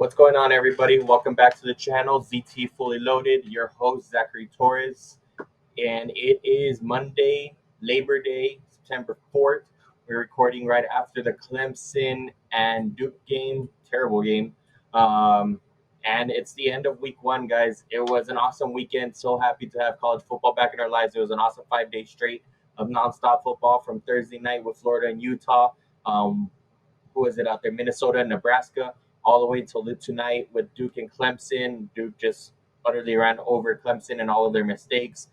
What's going on, everybody? Welcome back to the channel, Ztfullyloaded. Your host, Zachary Torres, and it is Monday, Labor Day, September 4th. We're recording right after the Clemson and Duke game, terrible game. Um, and it's the end of week one, guys. It was an awesome weekend. So happy to have college football back in our lives. It was an awesome 5 day straight of nonstop football from Thursday night with Florida and Utah. Um, who is it out there? Minnesota and Nebraska, all the way till tonight with Duke and Clemson. Duke just utterly ran over Clemson and all of their mistakes.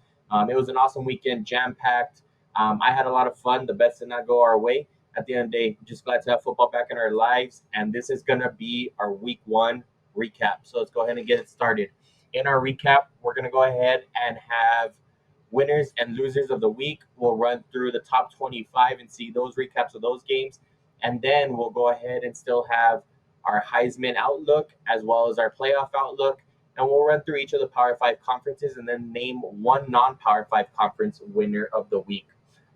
It was an awesome weekend, jam packed. I had a lot of fun. The best did not go our way. At the end of the day, just glad to have football back in our lives. And this is going to be our week one recap. So let's go ahead and get it started. In our recap, we're going to go ahead and have winners and losers of the week. We'll run through the top 25 and see those recaps of those games. And then we'll go ahead and still have our Heisman outlook as well as our playoff outlook. And we'll run through each of the Power 5 conferences and then name one non Power 5 conference winner of the week.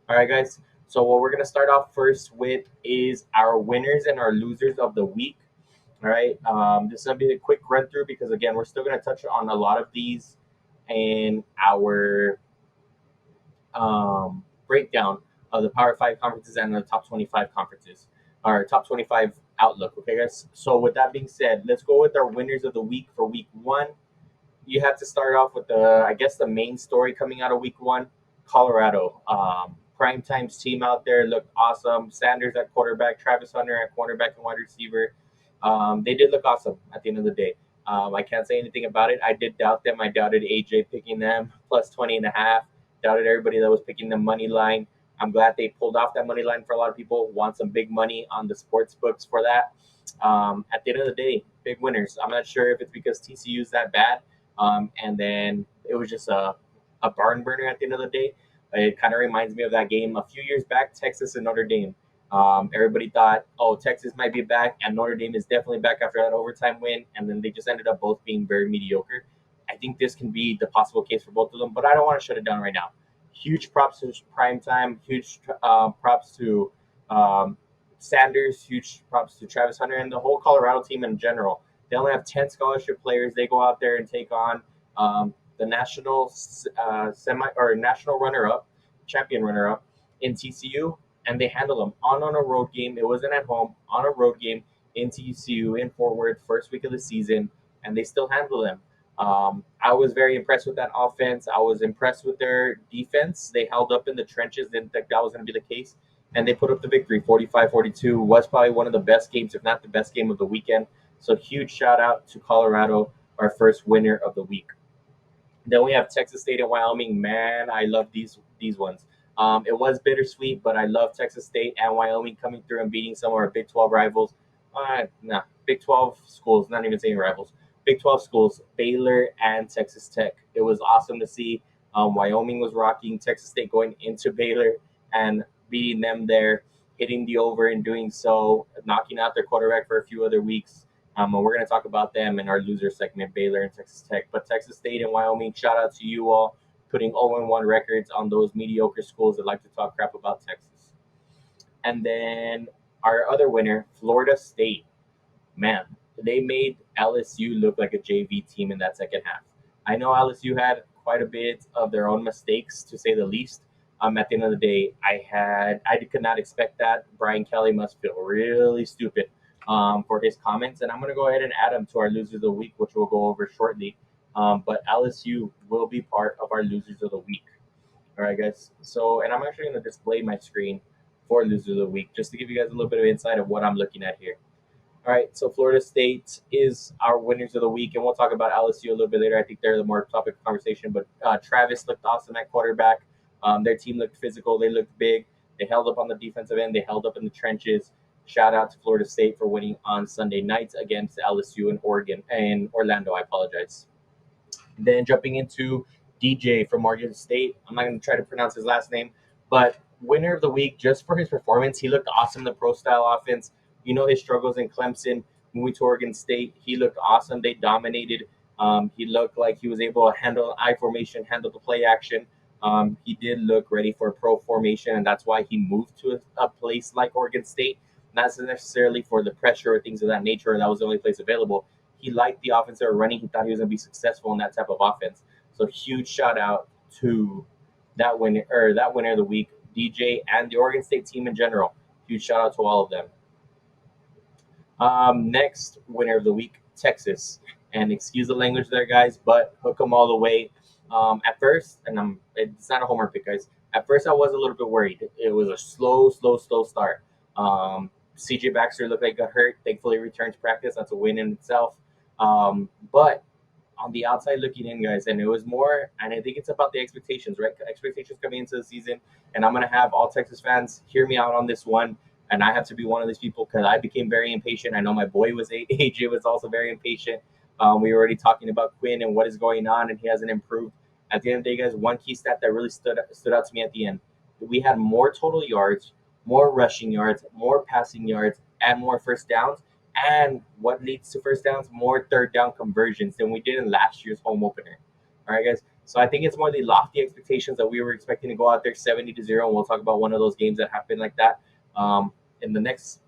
All right, guys. So, what we're going to start off first with is our winners and our losers of the week. All right. This is going to be a quick run through because, again, we're still going to touch on a lot of these in our breakdown of the Power 5 conferences and the top 25 conferences, our top 25 outlook. Okay, guys. So, with that being said, let's go with our winners of the week for week one. You have to start off with the main story coming out of week one. Colorado. Prime times team out there looked awesome. Sanders at quarterback, Travis Hunter at cornerback and wide receiver. They did look awesome at the end of the day. I can't say anything about it. I did doubt them. I doubted AJ picking them plus 20.5. Doubted everybody that was picking the money line. I'm glad they pulled off that money line for a lot of people. Want some big money on the sports books for that. At the end of the day, big winners. I'm not sure if it's because TCU is that bad, and then it was just a barn burner at the end of the day. It kind of reminds me of that game a few years back, Texas and Notre Dame. Everybody thought, oh, Texas might be back, and Notre Dame is definitely back after that overtime win, and then they just ended up both being very mediocre. I think this can be the possible case for both of them, but I don't want to shut it down right now. Huge props to Prime Time. Huge props to Sanders. Huge props to Travis Hunter and the whole Colorado team in general. They only have 10 scholarship players. They go out there and take on the national national runner-up, champion runner-up in TCU, and they handle them on a road game. It wasn't at home, on a road game in TCU in Fort Worth, first week of the season, and they still handle them. I was very impressed with that offense. I was impressed with their defense. They held up in the trenches. Didn't think that was going to be the case. And they put up the victory, 45-42. Was probably one of the best games, if not the best game of the weekend. So huge shout out to Colorado, our first winner of the week. Then we have Texas State and Wyoming. Man, I love these ones. It was bittersweet, but I love Texas State and Wyoming coming through and beating some of our Big 12 rivals. Big 12 schools, not even saying rivals. Big 12 schools, Baylor and Texas Tech. It was awesome to see. Wyoming was rocking, Texas State going into Baylor and beating them there, hitting the over and doing so, knocking out their quarterback for a few other weeks. And we're going to talk about them in our loser segment, Baylor and Texas Tech. But Texas State and Wyoming, shout out to you all, putting 0-1 records on those mediocre schools that like to talk crap about Texas. And then our other winner, Florida State. Man, they made LSU look like a JV team in that second half. I know LSU had quite a bit of their own mistakes, to say the least. At the end of the day, I could not expect that. Brian Kelly must feel really stupid for his comments, and I'm going to go ahead and add them to our losers of the week, which we'll go over shortly. But LSU will be part of our losers of the week. All right, guys. So, and I'm actually going to display my screen for losers of the week just to give you guys a little bit of insight of what I'm looking at here. All right, so Florida State is our winners of the week, and we'll talk about LSU a little bit later. I think they're the more topic of conversation, but Travis looked awesome at quarterback. Their team looked physical. They looked big. They held up on the defensive end. They held up in the trenches. Shout out to Florida State for winning on Sunday night against LSU and Orlando. I apologize. Then jumping into DJ from Oregon State. I'm not going to try to pronounce his last name, but winner of the week just for his performance. He looked awesome in the pro style offense. You know his struggles in Clemson, moving to Oregon State. He looked awesome. They dominated. He looked like he was able to handle I formation, handle the play action. He did look ready for a pro formation, and that's why he moved to a place like Oregon State. Not necessarily for the pressure or things of that nature. That was the only place available. He liked the offense they were running. He thought he was going to be successful in that type of offense. So huge shout out to that winner of the week, DJ, and the Oregon State team in general. Huge shout out to all of them. Next winner of the week, Texas. And excuse the language there, guys, but hook them all the way. At first, and it's not a homer pick, guys. At first, I was a little bit worried. It was a slow start. CJ Baxter looked like he got hurt. Thankfully, returned to practice. That's a win in itself. But on the outside looking in, guys, and it was more, and I think it's about the expectations, right? Expectations coming into the season, and I'm gonna have all Texas fans hear me out on this one, and I have to be one of these people because I became very impatient. I know my boy was AJ was also very impatient. We were already talking about Quinn and what is going on, and he hasn't improved. At the end of the day, guys, one key stat that really stood out to me at the end: we had more total yards, more rushing yards, more passing yards, and more first downs. And what leads to first downs? More third down conversions than we did in last year's home opener. All right, guys. So I think it's more the lofty expectations that we were expecting to go out there 70-0, and we'll talk about one of those games that happened like that in the next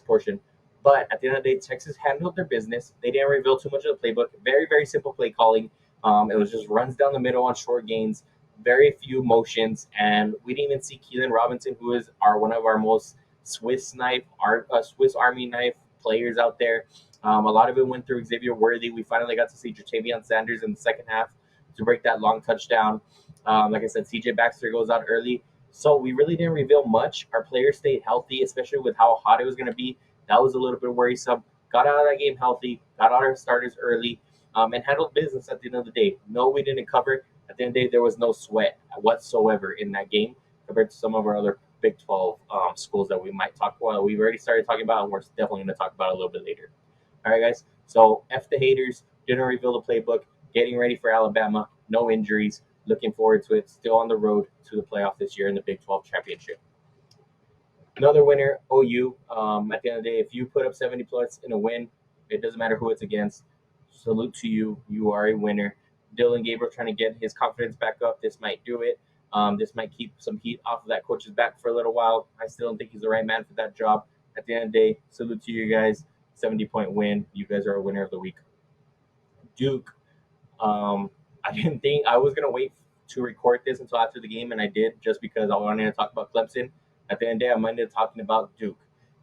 portion. But at the end of the day, Texas handled their business. They didn't reveal too much of the playbook. Very simple play calling. It was just runs down the middle on short gains, very few motions, and we didn't even see Keelan Robinson, who is one of our most Swiss Army knife players out there. A lot of it went through Xavier Worthy. We finally got to see Jatavion Sanders in the second half to break that long touchdown. Like I said, CJ Baxter goes out early. So we really didn't reveal much. Our players stayed healthy, especially with how hot it was going to be. That was a little bit worrisome. Got out of that game healthy, got out our starters early, and handled business at the end of the day. No, we didn't cover. At the end of the day, there was no sweat whatsoever in that game compared to some of our other Big 12 schools that we might talk about. We've already started talking about, and we're definitely going to talk about it a little bit later. All right, guys. So F the haters. Didn't reveal the playbook. Getting ready for Alabama. No injuries. Looking forward to it. Still on the road to the playoff this year in the Big 12 championship. Another winner, OU. At the end of the day, if you put up 70 plus in a win, it doesn't matter who it's against. Salute to you. You are a winner. Dylan Gabriel trying to get his confidence back up. This might do it. This might keep some heat off of that coach's back for a little while. I still don't think he's the right man for that job. At the end of the day, salute to you guys. 70-point win. You guys are a winner of the week. Duke. I didn't think I was gonna wait to record this until after the game, and I did just because I wanted to talk about Clemson. At the end of the day, I'm ended up talking about Duke.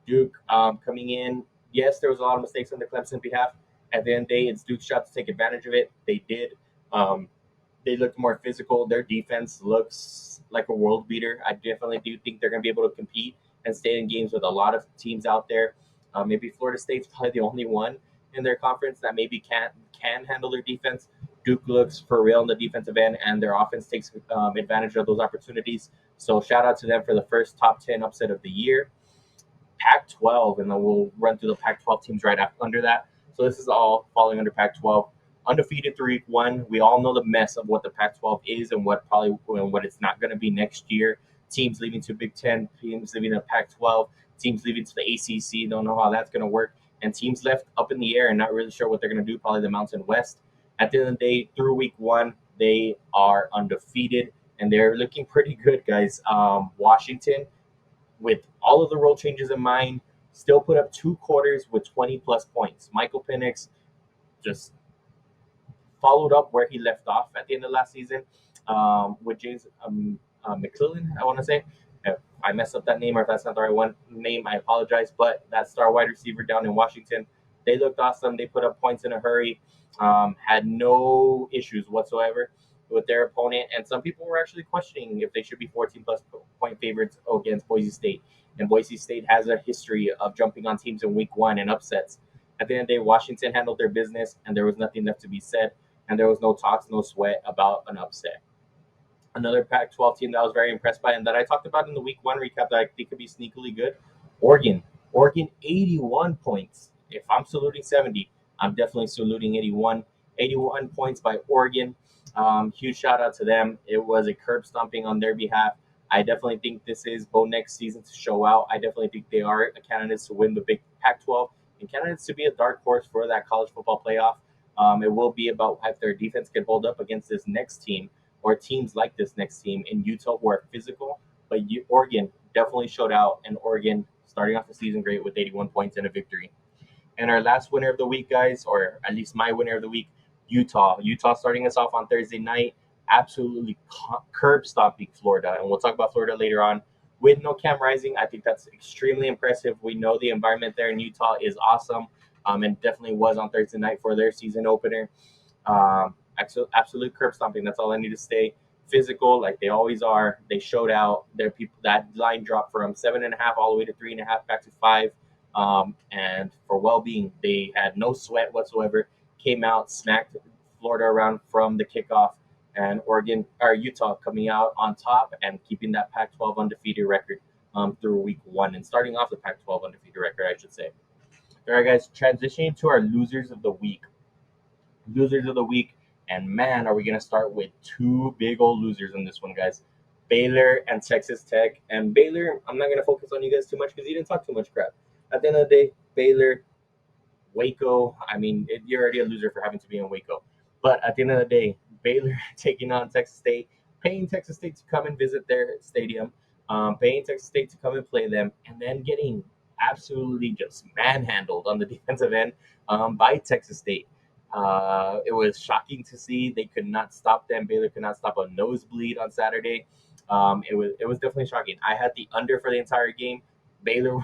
Duke coming in. Yes, there was a lot of mistakes on the Clemson behalf. At the end of the day, it's Duke's job to take advantage of it. They did. They looked more physical. Their defense looks like a world beater. I definitely do think they're going to be able to compete and stay in games with a lot of teams out there. Maybe Florida State's probably the only one in their conference that maybe can handle their defense. Duke looks for real in the defensive end, and their offense takes advantage of those opportunities. So shout out to them for the first top 10 upset of the year. Pac-12, and then we'll run through the Pac-12 teams right under that. So this is all falling under Pac-12. Undefeated through week one. We all know the mess of what the Pac-12 is and what it's not going to be next year. Teams leaving to Big Ten, teams leaving to Pac-12, teams leaving to the ACC. Don't know how that's going to work. And teams left up in the air and not really sure what they're going to do. Probably the Mountain West. At the end of the day, through week one, they are undefeated and they're looking pretty good, guys. Washington, with all of the rule changes in mind, still put up 2 quarters with 20 plus points. Michael Penix just followed up where he left off at the end of last season with James McClellan, I want to say. If I messed up that name or if that's not the right name, I apologize. But that star wide receiver down in Washington, they looked awesome. They put up points in a hurry, had no issues whatsoever with their opponent. And some people were actually questioning if they should be 14 plus point favorites against Boise State. And Boise State has a history of jumping on teams in week one and upsets. At the end of the day, Washington handled their business and there was nothing left to be said. And there was no talks, no sweat about an upset. Another Pac-12 team that I was very impressed by and that I talked about in the week one recap that I think could be sneakily good, Oregon. Oregon, 81 points. If I'm saluting 70, I'm definitely saluting 81. 81 points by Oregon. Huge shout out to them. It was a curb stomping on their behalf. I definitely think this is Bo next season to show out. I definitely think they are candidates to win the big Pac-12 and candidates to be a dark horse for that college football playoff. It will be about if their defense can hold up against this next team or teams like this next team in Utah who are physical. But Oregon definitely showed out, and Oregon starting off the season great with 81 points and a victory. And our last winner of the week, guys, or at least my winner of the week, Utah. Utah starting us off on Thursday night, absolutely curb stomping Florida. And we'll talk about Florida later on. With no Cam Rising, I think that's extremely impressive. We know the environment there in Utah is awesome, and definitely was on Thursday night for their season opener. Absolute curb stomping. That's all I need to say. Physical, like they always are. They showed out. Their people that line dropped from 7.5 all the way to 3.5 back to 5. And for well-being, they had no sweat whatsoever. Came out, smacked Florida around from the kickoff, and Oregon or Utah coming out on top and keeping that Pac-12 undefeated record through week 1 and starting off the Pac-12 undefeated record, I should say. All right, guys, transitioning to our losers of the week. Losers of the week. And man, are we going to start with two big old losers in this one, guys. Baylor and Texas Tech. And Baylor, I'm not going to focus on you guys too much because you didn't talk too much crap. At the end of the day, Baylor, Waco, I mean, you're already a loser for having to be in Waco. But at the end of the day, Baylor taking on Texas State, paying Texas State to come and visit their stadium, paying Texas State to come and play them, and then getting absolutely just manhandled on the defensive end by Texas State. It was shocking to see. They could not stop them. Baylor could not stop a nosebleed on Saturday. It was definitely shocking. I had the under for the entire game. Baylor,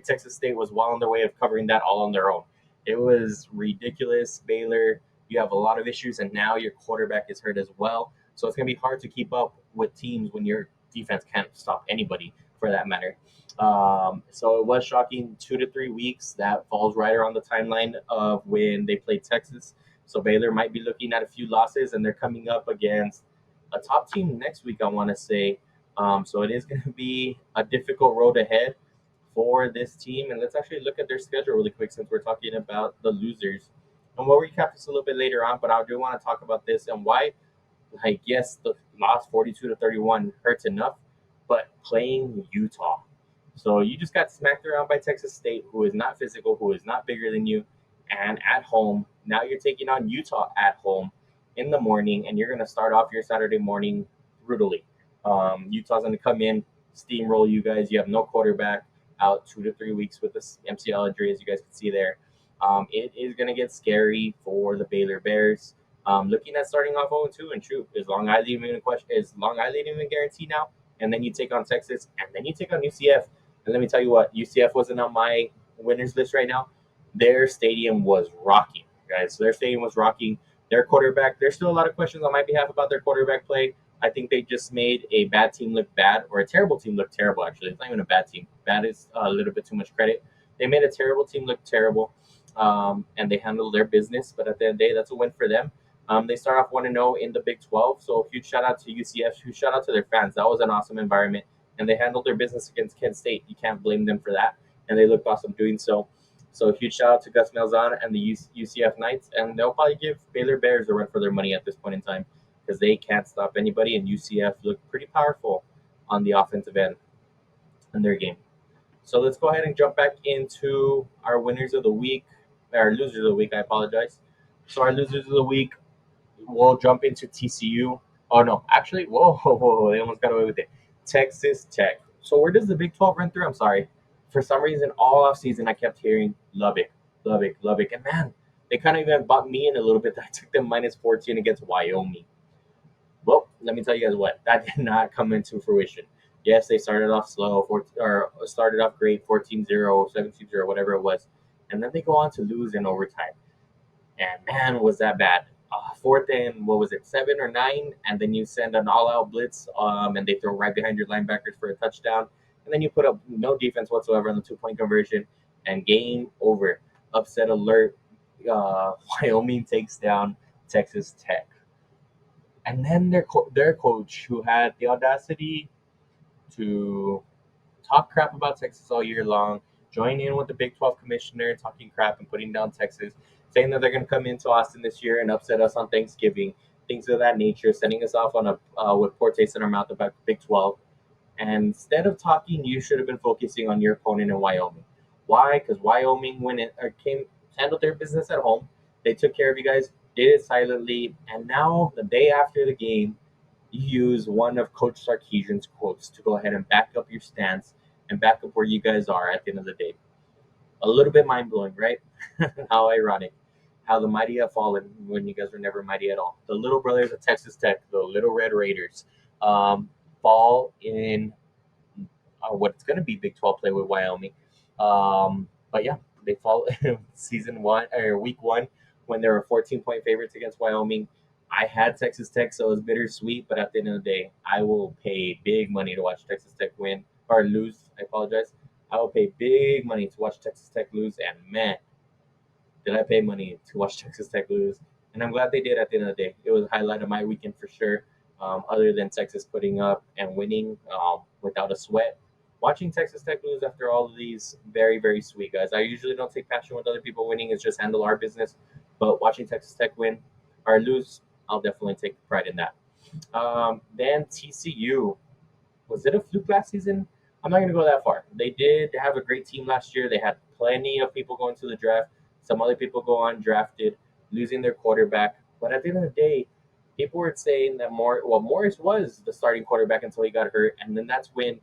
Texas State was well on their way of covering that all on their own. It was ridiculous. Baylor, you have a lot of issues, and now your quarterback is hurt as well. So it's going to be hard to keep up with teams when your defense can't stop anybody for that matter. So it was shocking. 2 to 3 weeks. That falls right around the timeline of when they played Texas. So Baylor might be looking at a few losses, and they're coming up against a top team next week, I want to say. So it is going to be a difficult road ahead for this team. And let's actually look at their schedule really quick since we're talking about the losers. And we'll recap this a little bit later on, but I do want to talk about this and why, like, yes, the loss 42-31 hurts enough, but playing Utah. So you just got smacked around by Texas State, who is not physical, who is not bigger than you, and at home. Now you're taking on Utah at home in the morning, and you're going to start off your Saturday morning brutally. Utah's going to come in, steamroll you guys. You have no quarterback, out 2 to 3 weeks with this MCL injury, as you guys can see there. It is going to get scary for the Baylor Bears. Looking at starting off 0-2, and true, is Long Island even a question? Is Long Island even a guarantee now? And then you take on Texas, and then you take on UCF. And let me tell you what, UCF wasn't on my winners list right now. Their stadium was rocking, guys. Their stadium was rocking. Their quarterback, there's still a lot of questions on my behalf about their quarterback play. I think they just made a bad team look bad, or a terrible team look terrible, actually. It's not even a bad team. Bad is a little bit too much credit. They made a terrible team look terrible, and they handled their business. But at the end of the day, that's a win for them. They start off 1-0 in the Big 12, so huge shout out to UCF, huge shout out to their fans. That was an awesome environment, and they handled their business against Kent State. You can't blame them for that, and they looked awesome doing so. So huge shout out to Gus Malzahn and the UCF Knights, and they'll probably give Baylor Bears a run for their money at this point in time because they can't stop anybody, and UCF looked pretty powerful on the offensive end in their game. So let's go ahead and jump back into our winners of the week, our losers of the week. I apologize. So our losers of the week, we'll jump into TCU. Oh no, actually, whoa, they almost got away with it. Texas Tech. So where does the Big 12 run through? I'm sorry. For some reason, all off season, I kept hearing Lubbock, Lubbock, and man, they kind of even bought me in a little bit. I took them minus 14 against Wyoming. Well, let me tell you guys what, that did not come into fruition. Yes, they started off slow, or started off great, 14-0, 17-0, whatever it was, and then they go on to lose in overtime. And man, was that bad. Fourth and, what was it, 7 or 9, and then you send an all-out blitz, and they throw right behind your linebackers for a touchdown, and then you put up no defense whatsoever on the 2-point conversion, and game over. Upset alert. Wyoming takes down Texas Tech. And then their coach, who had the audacity to talk crap about Texas all year long, join in with the Big 12 commissioner, talking crap and putting down Texas, saying that they're going to come into Austin this year and upset us on Thanksgiving, things of that nature, setting us off on with poor taste in our mouth about the Big 12. And instead of talking, you should have been focusing on your opponent in Wyoming. Why? Because Wyoming handled their business at home. They took care of you guys, did it silently, and now the day after the game, you use one of Coach Sarkisian's quotes to go ahead and back up your stance and back up where you guys are at the end of the day. A little bit mind blowing, right? How ironic. How the mighty have fallen when you guys were never mighty at all. The little brothers of Texas Tech, the Little Red Raiders, um, fall in what's going to be Big 12 play with Wyoming. But yeah, they fall season one or week one when they were 14-point favorites against Wyoming. I had Texas Tech, so it was bittersweet. But at the end of the day, I will pay big money to watch Texas Tech win or lose. I apologize. I will pay big money to watch Texas Tech lose. And man, did I pay money to watch Texas Tech lose? And I'm glad they did at the end of the day. It was a highlight of my weekend for sure. Other than Texas putting up and winning without a sweat. Watching Texas Tech lose after all of these, very, very sweet, guys. I usually don't take passion with other people winning. It's just handle our business. But watching Texas Tech win or lose, I'll definitely take pride in that. Then TCU, was it a fluke last season? I'm not going to go that far. They did have a great team last year. They had plenty of people going to the draft. Some other people go undrafted, losing their quarterback. But at the end of the day, people were saying that Morris was the starting quarterback until he got hurt, and then that's when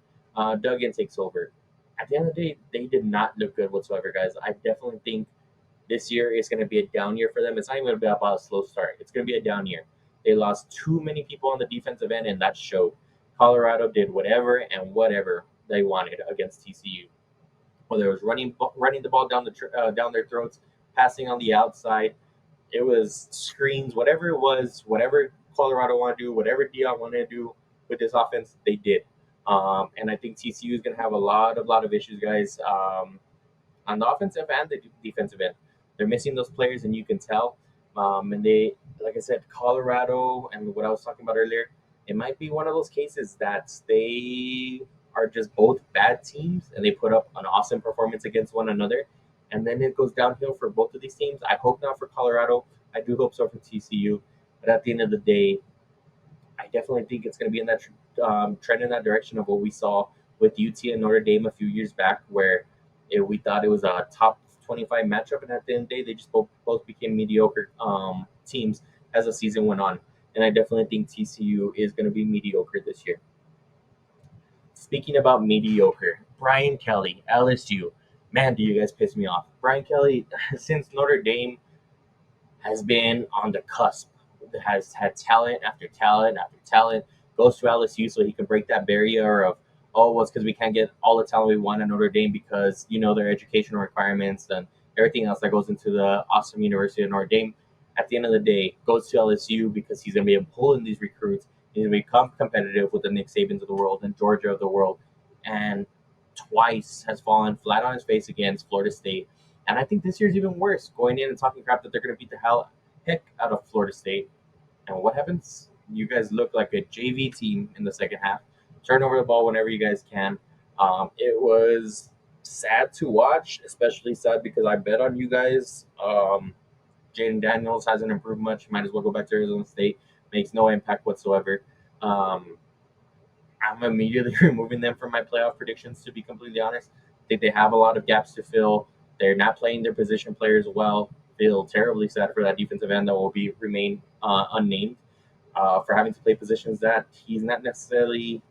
Duggan takes over. At the end of the day, they did not look good whatsoever, guys. I definitely think this year is going to be a down year for them. It's not even going to be about a slow start. It's going to be a down year. They lost too many people on the defensive end, and that showed. Colorado did whatever and whatever they wanted against TCU, whether it was running the ball down their throats, passing on the outside. It was screens, whatever it was, whatever Colorado wanted to do, whatever Dion wanted to do with this offense, they did. And I think TCU is going to have a lot of issues, guys. On the offensive and the defensive end. They're missing those players, and you can tell. And they, like I said, Colorado, and what I was talking about earlier, it might be one of those cases that they are just both bad teams, and they put up an awesome performance against one another, and then it goes downhill for both of these teams. I hope not for Colorado. I do hope so for TCU. But at the end of the day, I definitely think it's going to be in that trend in that direction of what we saw with UT and Notre Dame a few years back, where we thought it was a top 25 matchup, and at the end of the day, they just both became mediocre teams as the season went on. And I definitely think TCU is going to be mediocre this year. Speaking about mediocre, Brian Kelly, LSU. Man, do you guys piss me off. Brian Kelly, since Notre Dame has been on the cusp, has had talent after talent after talent, goes to LSU so he can break that barrier of, oh, well, it's because we can't get all the talent we want at Notre Dame because, their educational requirements and everything else that goes into the awesome University of Notre Dame. At the end of the day, goes to LSU because he's going to be pulling these recruits. He's going to become competitive with the Nick Sabans of the world and Georgia of the world. And twice has fallen flat on his face against Florida State. And I think this year's even worse, going in and talking crap that they're going to beat the heck out of Florida State. And what happens? You guys look like a JV team in the second half. Turn over the ball whenever you guys can. It was sad to watch, especially sad because I bet on you guys. Jaden Daniels hasn't improved much. Might as well go back to Arizona State. Makes no impact whatsoever. I'm immediately removing them from my playoff predictions, to be completely honest. I think they have a lot of gaps to fill. They're not playing their position players well. Feel terribly sad for that defensive end that will remain unnamed for having to play positions that he's not necessarily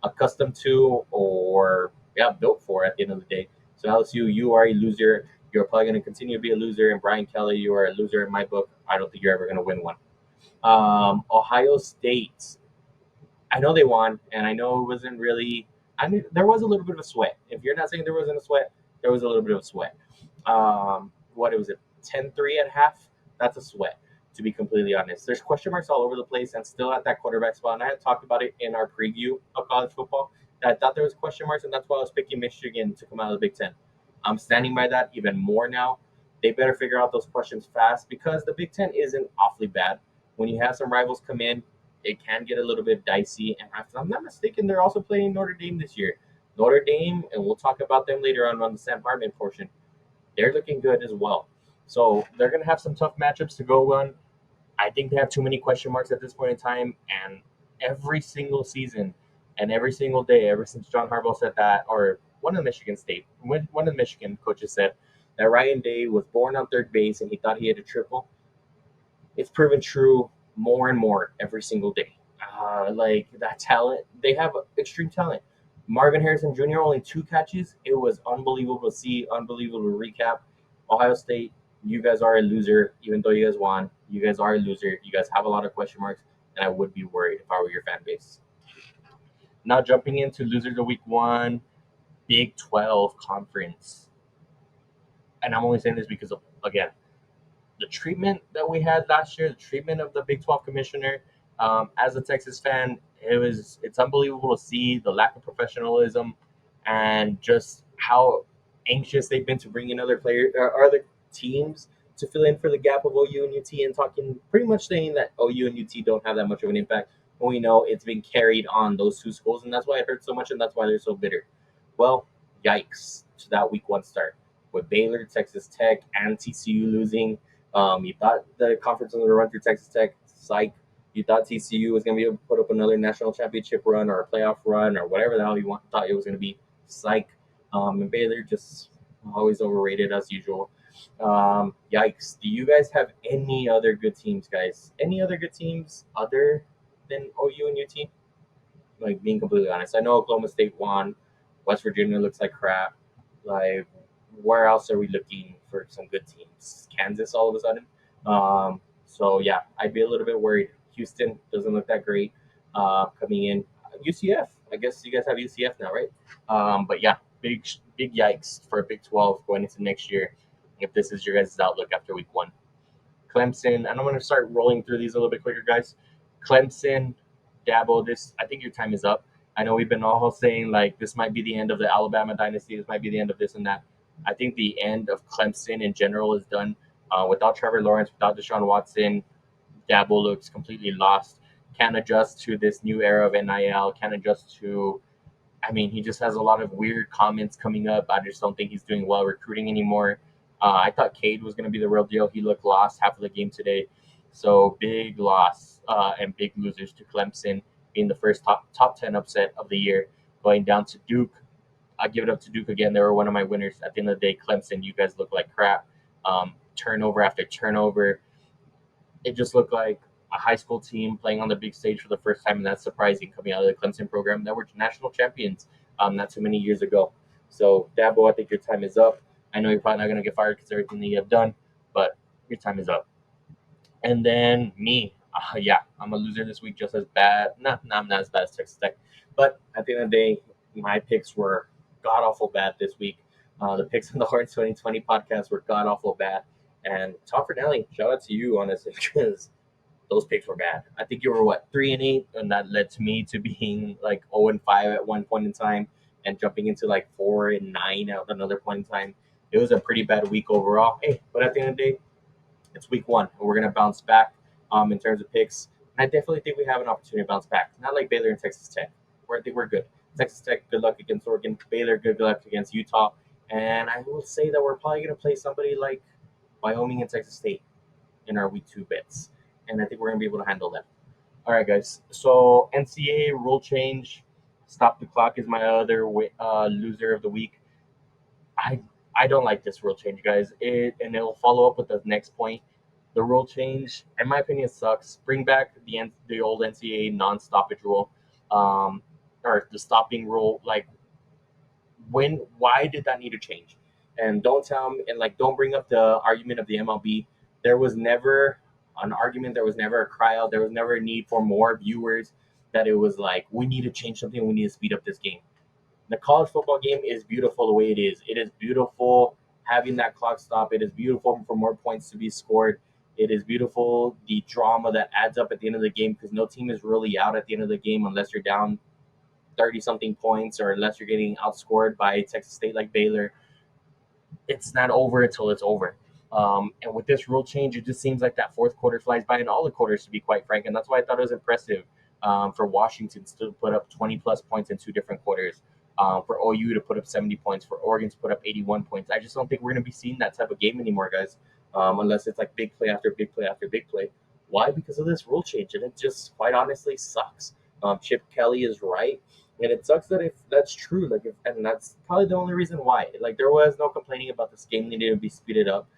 accustomed to or built for at the end of the day. So LSU, you are a loser. You're probably going to continue to be a loser. And Brian Kelly, you are a loser in my book. I don't think you're ever going to win one. Ohio State. I know they won, and I know it wasn't really. I mean, there was a little bit of a sweat. If you're not saying there wasn't a sweat, there was a little bit of a sweat. What was it? 10-3 at half? That's a sweat, to be completely honest. There's question marks all over the place, and still at that quarterback spot. And I had talked about it in our preview of college football. I thought there was question marks, and that's why I was picking Michigan to come out of the Big Ten. I'm standing by that even more now. They better figure out those questions fast because the Big Ten isn't awfully bad. When you have some rivals come in, it can get a little bit dicey. And if I'm not mistaken, they're also playing Notre Dame this year. Notre Dame, and we'll talk about them later on the Sam Hartman portion, they're looking good as well. So they're going to have some tough matchups to go on. I think they have too many question marks at this point in time. And every single season and every single day, ever since John Harbaugh said that, or one of the Michigan coaches said that Ryan Day was born on third base and he thought he had a triple, it's proven true more and more every single day. Like that talent, they have extreme talent. Marvin Harrison Jr. only 2 catches. It was unbelievable to see, unbelievable to recap. Ohio State, you guys are a loser, even though you guys won. You guys are a loser. You guys have a lot of question marks, and I would be worried if I were your fan base. Now jumping into losers of week 1, Big 12 conference. And I'm only saying this because of, again, the treatment that we had last year, the treatment of the Big 12 commissioner. As a Texas fan, it's unbelievable to see the lack of professionalism and just how anxious they've been to bring in other players or other teams to fill in for the gap of OU and UT, and talking pretty much saying that OU and UT don't have that much of an impact. When we know it's been carried on those 2 schools, and that's why it hurts so much, and that's why they're so bitter. Well, yikes to that week 1 start with Baylor, Texas Tech, and TCU losing. You thought the conference was going to run through Texas Tech. Psych. You thought TCU was going to be able to put up another national championship run or a playoff run or whatever the hell you thought it was going to be. Psych. And Baylor just always overrated as usual. Yikes. Do you guys have any other good teams, guys? Any other good teams other than OU and UT? Like, being completely honest, I know Oklahoma State won. West Virginia looks like crap. Like, where else are we looking for some good teams? Kansas all of a sudden. So yeah, I'd be a little bit worried. Houston doesn't look that great coming in. UCF, I guess you guys have UCF now, right? But yeah, big yikes for a Big 12 going into next year. If this is your guys' outlook after week 1. Clemson, and I'm going to start rolling through these a little bit quicker, guys. Clemson, Dabo, this, I think your time is up. I know we've been all saying like this might be the end of the Alabama dynasty. This might be the end of this and that. I think the end of Clemson in general is done. Without Trevor Lawrence, without Deshaun Watson, Dabo looks completely lost. Can't adjust to this new era of NIL. Can't adjust to. I mean, he just has a lot of weird comments coming up. I just don't think he's doing well recruiting anymore. I thought Cade was going to be the real deal. He looked lost half of the game today. So big loss and big losers to Clemson, being the first top 10 upset of the year, going down to Duke. I give it up to Duke again. They were one of my winners. At the end of the day, Clemson, you guys look like crap. Turnover after turnover. It just looked like a high school team playing on the big stage for the first time, and that's surprising coming out of the Clemson program that were national champions not too many years ago. So, Dabo, I think your time is up. I know you're probably not going to get fired because everything that you have done, but your time is up. And then me, yeah, I'm a loser this week, just as bad. No, I'm not as bad as Texas Tech, but at the end of the day, my picks were god awful bad this week. The picks on the Horns 2020 podcast were god awful bad. And Tom Fernelli, shout out to you, honestly, because those picks were bad. I think you were what 3-8, and that led to me to being like 0-5 at one point in time, and jumping into like 4-9 at another point in time. It was a pretty bad week overall. Hey, but at the end of the day, it's week 1, and we're gonna bounce back in terms of picks. And I definitely think we have an opportunity to bounce back. Not like Baylor and Texas Tech, where I think we're good. Texas Tech, good luck against Oregon. Baylor, good luck against Utah. And I will say that we're probably gonna play somebody like Wyoming and Texas State in our week 2 bets, and I think we're gonna be able to handle that. All right, guys. So NCAA rule change, stop the clock is my other loser of the week. I I don't like this rule change, guys. And it'll follow up with the next point. The rule change, in my opinion, sucks. Bring back the old NCAA non-stoppage rule, um, or the stopping rule. Like, why did that need to change? And don't tell me, and like, don't bring up the argument of the MLB. There was never an argument. There was never a cry out. There was never a need for more viewers. That it was like, we need to change something. We need to speed up this game. The college football game is beautiful the way it is. It is beautiful having that clock stop. It is beautiful for more points to be scored. It is beautiful the drama that adds up at the end of the game, because no team is really out at the end of the game unless you're down 30 something points, or unless you're getting outscored by Texas State like Baylor. It's not over until it's over. And with this rule change, it just seems like that fourth quarter flies by in all the quarters, to be quite frank. And that's why I thought it was impressive for Washington to put up 20 plus points in 2 different quarters, for OU to put up 70 points, for Oregon to put up 81 points. I just don't think we're going to be seeing that type of game anymore, guys, unless it's like big play after big play after big play. Why? Because of this rule change. And it just quite honestly sucks. Chip Kelly is right. And it sucks that if that's true, and that's probably the only reason why. Like, there was no complaining about this game needing to be speeded up.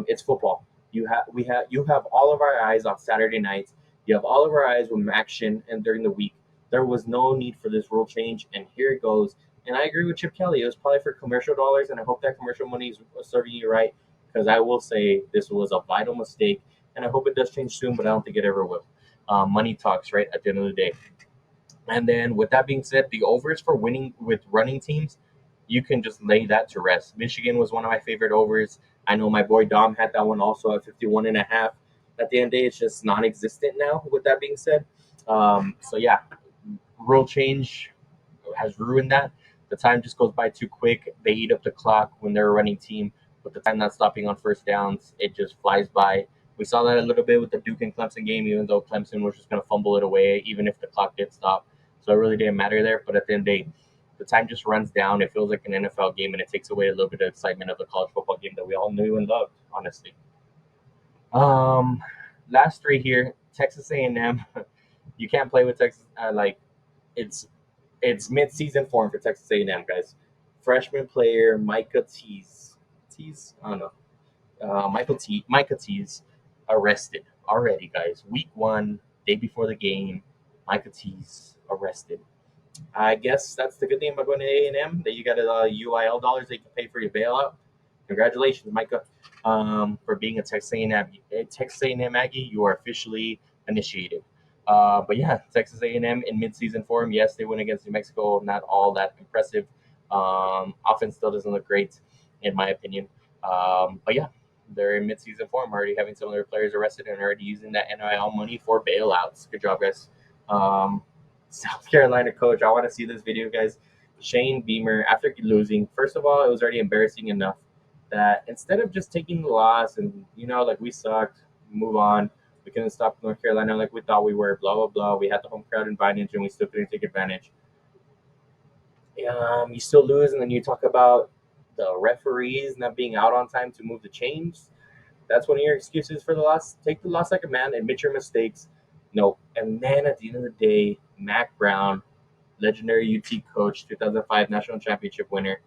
It's football. You have all of our eyes on Saturday nights. You have all of our eyes with action and during the week. There was no need for this rule change, and here it goes. And I agree with Chip Kelly. It was probably for commercial dollars, and I hope that commercial money is serving you right. Because I will say this was a vital mistake, and I hope it does change soon, but I don't think it ever will. Money talks, right? At the end of the day. And then, with that being said, the overs for winning with running teams, you can just lay that to rest. Michigan was one of my favorite overs. I know my boy Dom had that one also at 51.5. At the end of the day, it's just non existent now, with that being said. So, yeah, rule change has ruined that. The time just goes by too quick. They eat up the clock when they're a running team. With the time not stopping on first downs, it just flies by. We saw that a little bit with the Duke and Clemson game, even though Clemson was just going to fumble it away, even if the clock did stop. So it really didn't matter there. But at the end of the day, the time just runs down. It feels like an NFL game, and it takes away a little bit of excitement of the college football game that we all knew and loved, honestly. Um, Last three here, Texas A&M. You can't play with Texas. It's it's mid-season form for Texas A&M, guys. Freshman player Micah Tease, I don't know, Micah Tease, arrested already, guys. Week one, day before the game, Micah Tease arrested. I guess that's the good thing about going to A&M, that you got UIL dollars that you can pay for your bailout. Congratulations, Micah, for being a Texas A&M Aggie. You are officially initiated. But yeah, Texas A&M in midseason form. Yes, they went against New Mexico. Not all that impressive. Offense still doesn't look great, in my opinion. But yeah, they're in midseason form, already having some of their players arrested and already using that NIL money for bailouts. Good job, guys. Um, South Carolina coach. I want to see this video, guys. Shane Beamer, after losing, first of all, it was already embarrassing enough that instead of just taking the loss and, like, we sucked, move on, we couldn't stop North Carolina like we thought we were, blah, blah, blah. We had the home crowd advantage and we still couldn't take advantage. You still lose, and then you talk about the referees not being out on time to move the chains. That's one of your excuses for the loss. Take the loss like a man, admit your mistakes. No. And then at the end of the day, Mac Brown, legendary UT coach, 2005 national championship winner,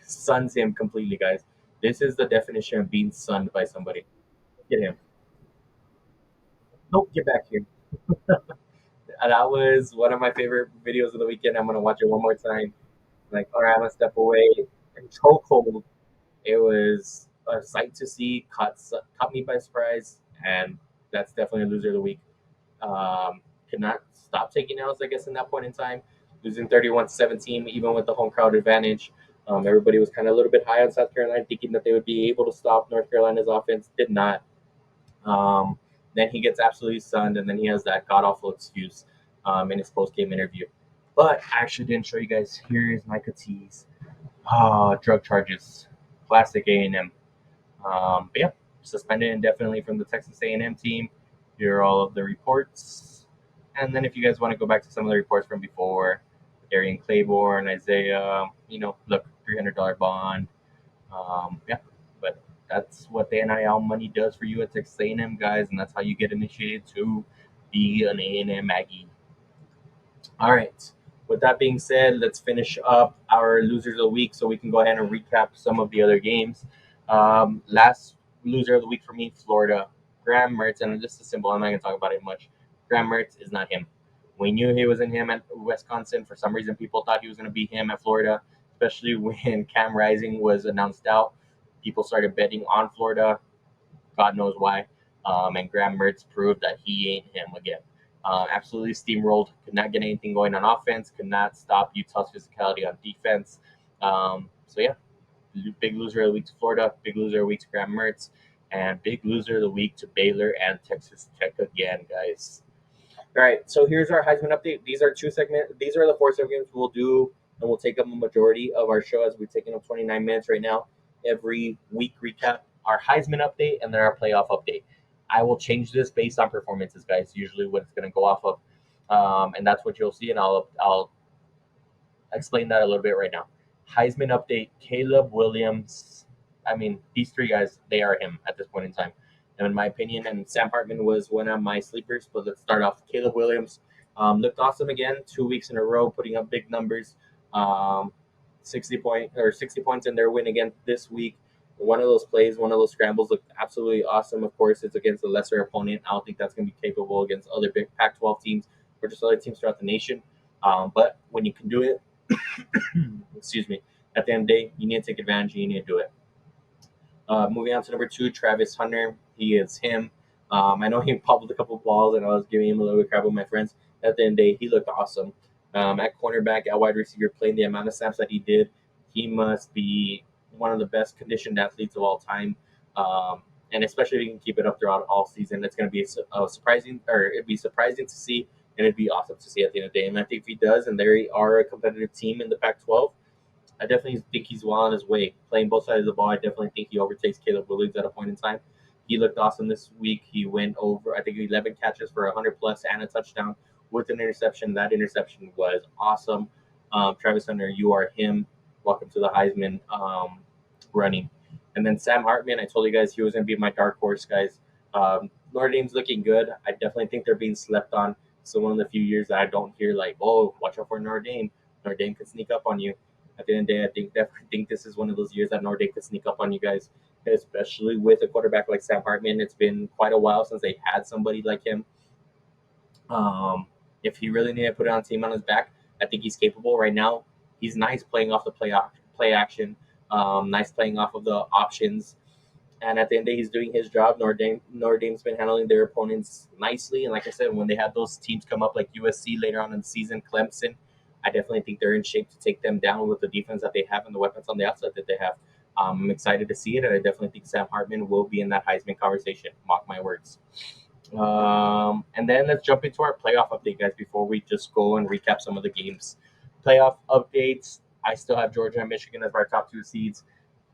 suns him completely, guys. This is the definition of being sunned by somebody. Get him. Nope, get back here. That was one of my favorite videos of the weekend. I'm gonna watch it one more time. Like, all right, I'm gonna step away. And chokehold. It was a sight to see. Caught me by surprise, and that's definitely a loser of the week. Could not stop taking L's, I guess, in that point in time. Losing 31-17, even with the home crowd advantage. Everybody was kind of a little bit high on South Carolina, thinking that they would be able to stop North Carolina's offense. Did not. Um, then he gets absolutely stunned, and then he has that god awful excuse in his post game interview. But I actually didn't show you guys. Here is Micah T's drug charges, classic A&M. But yeah, suspended indefinitely from the Texas A&M team. Here are all of the reports. And then if you guys want to go back to some of the reports from before, Darian Claiborne, Isaiah, look, $300 bond. Yeah, but that's what the NIL money does for you at Texas A&M, guys, and that's how you get initiated to be an A&M Aggie. All right. With that being said, let's finish up our losers of the week so we can go ahead and recap some of the other games. Last loser of the week for me, Florida. Graham Mertz, and just a simple, I'm not going to talk about it much. Graham Mertz is not him. We knew he wasn't him at Wisconsin. For some reason, people thought he was going to be him at Florida, especially when Cam Rising was announced out. People started betting on Florida. God knows why. And Graham Mertz proved that he ain't him again. Absolutely steamrolled. Could not get anything going on offense. Could not stop Utah's physicality on defense. So yeah, big loser of the week to Florida. Big loser of the week to Graham Mertz. And big loser of the week to Baylor and Texas Tech again, guys. All right, so here's our Heisman update. These are These are the 4 segments we'll do, and we'll take up a majority of our show, as we've taken up 29 minutes right now. Every week recap, our Heisman update, and then our playoff update. I will change this based on performances, guys. Usually, what it's going to go off of, and that's what you'll see. And I'll explain that a little bit right now. Heisman update: Caleb Williams. I mean, these 3 guys, they are him at this point in time, and in my opinion. And Sam Hartman was one of my sleepers. But let's start off. Caleb Williams looked awesome again, 2 weeks in a row, putting up big numbers. 60 points in their win again this week. One of those plays, one of those scrambles looked absolutely awesome. Of course, it's against a lesser opponent. I don't think that's going to be capable against other big Pac-12 teams. or just other teams throughout the nation. But when you can do it, excuse me, at the end of the day, you need to take advantage. You need to do it. Moving on to number 2, Travis Hunter. He is him. I know he bobbled a couple of balls, and I was giving him a little bit of crap with my friends. At the end of the day, he looked awesome. At cornerback, at wide receiver, playing the amount of snaps that he did, he must be one of the best conditioned athletes of all time. And especially if he can keep it up throughout all season, it's going to be surprising, or it'd be surprising to see, and it'd be awesome to see at the end of the day. And I think if he does, and they are a competitive team in the Pac-12, I definitely think he's well on his way. Playing both sides of the ball, I definitely think he overtakes Caleb Williams at a point in time. He looked awesome this week. He went over, I think, 11 catches for 100 plus and a touchdown with an interception. That interception was awesome. Travis Hunter, you are him. Welcome to the Heisman running. And then Sam Hartman, I told you guys he was going to be my dark horse, guys. Notre Dame's looking good. I definitely think they're being slept on. So one of the few years that I don't hear like, oh, watch out for Notre Dame. Notre Dame could sneak up on you. At the end of the day, definitely think this is one of those years that Notre Dame could sneak up on you guys, especially with a quarterback like Sam Hartman. It's been quite a while since they had somebody like him. If he really needed to put it on a team on his back, I think he's capable right now. He's nice playing off the play action, nice playing off of the options. And at the end of the day, he's doing his job. Notre Dame's been handling their opponents nicely. And like I said, when they have those teams come up like USC later on in the season, Clemson, I definitely think they're in shape to take them down with the defense that they have and the weapons on the outside that they have. I'm excited to see it, and I definitely think Sam Hartman will be in that Heisman conversation. Mark my words. And then let's jump into our playoff update, guys, before we just go and recap some of the games. Playoff updates. I still have Georgia and Michigan as our top 2 seeds.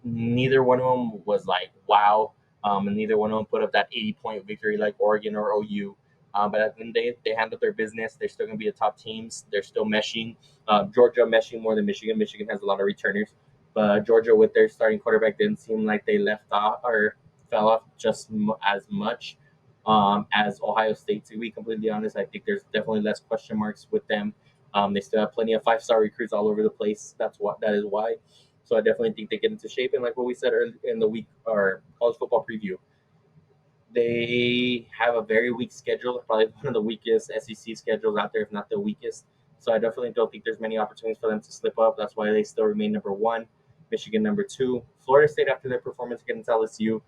Neither one of them was like, wow. And neither one of them put up that 80-point victory like Oregon or OU. But at the end of the day, they handled their business. They're still going to be the top teams. They're still meshing. Georgia meshing more than Michigan. Michigan has a lot of returners. But Georgia, with their starting quarterback, didn't seem like they left off or fell off just as much as Ohio State. To be completely honest, I think there's definitely less question marks with them. They still have plenty of 5-star recruits all over the place. That is why. So I definitely think they get into shape. And like what we said earlier in the week, our college football preview, they have a very weak schedule, probably one of the weakest SEC schedules out there, if not the weakest. So I definitely don't think there's many opportunities for them to slip up. That's why they still remain number 1, Michigan number 2, Florida State after their performance against LSU.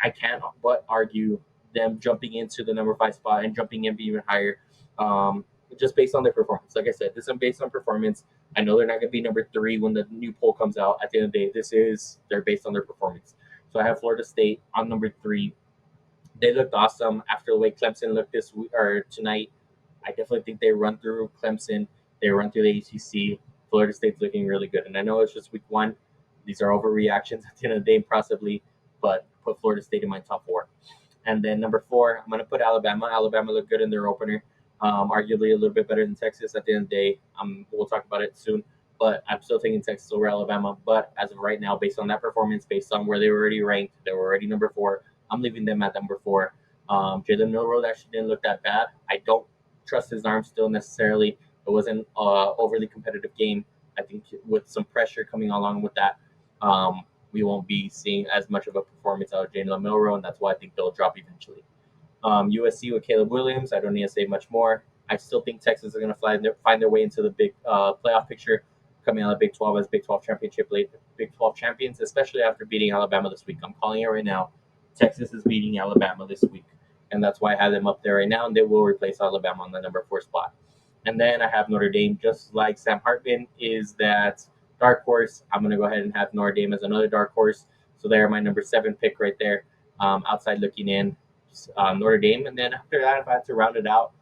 I can't but argue them jumping into the number 5 spot and jumping in even higher, just based on their performance. Like I said, this is based on performance. I know they're not going to be number 3 when the new poll comes out. At the end of the day, they're based on their performance. So I have Florida State on number 3. They looked awesome after the way Clemson looked this week or tonight. I definitely think they run through Clemson. They run through the ACC. Florida State's looking really good, and I know it's just week 1. These are overreactions at the end of the day, possibly, but put Florida State in my top 4. And then number 4, I'm going to put Alabama. Alabama looked good in their opener, arguably a little bit better than Texas at the end of the day. We'll talk about it soon, but I'm still taking Texas over Alabama. But as of right now, based on that performance, based on where they were already ranked, they were already number 4. I'm leaving them at number 4. Jalen Milroe actually didn't look that bad. I don't trust his arm still necessarily. It wasn't an overly competitive game. I think with some pressure coming along with that, we won't be seeing as much of a performance out of Jalen Milroe, and that's why I think they'll drop eventually. USC with Caleb Williams, I don't need to say much more. I still think Texas is going to find their way into the big playoff picture coming out of Big 12 as Big 12 Big 12 champions, especially after beating Alabama this week. I'm calling it right now. Texas is beating Alabama this week, and that's why I have them up there right now, and they will replace Alabama on the number 4 spot. And then I have Notre Dame, just like Sam Hartman is that dark horse. I'm going to go ahead and have Notre Dame as another dark horse. So they're my number 7 pick right there. Outside looking in, Notre Dame. And then after that, if I had to round it out,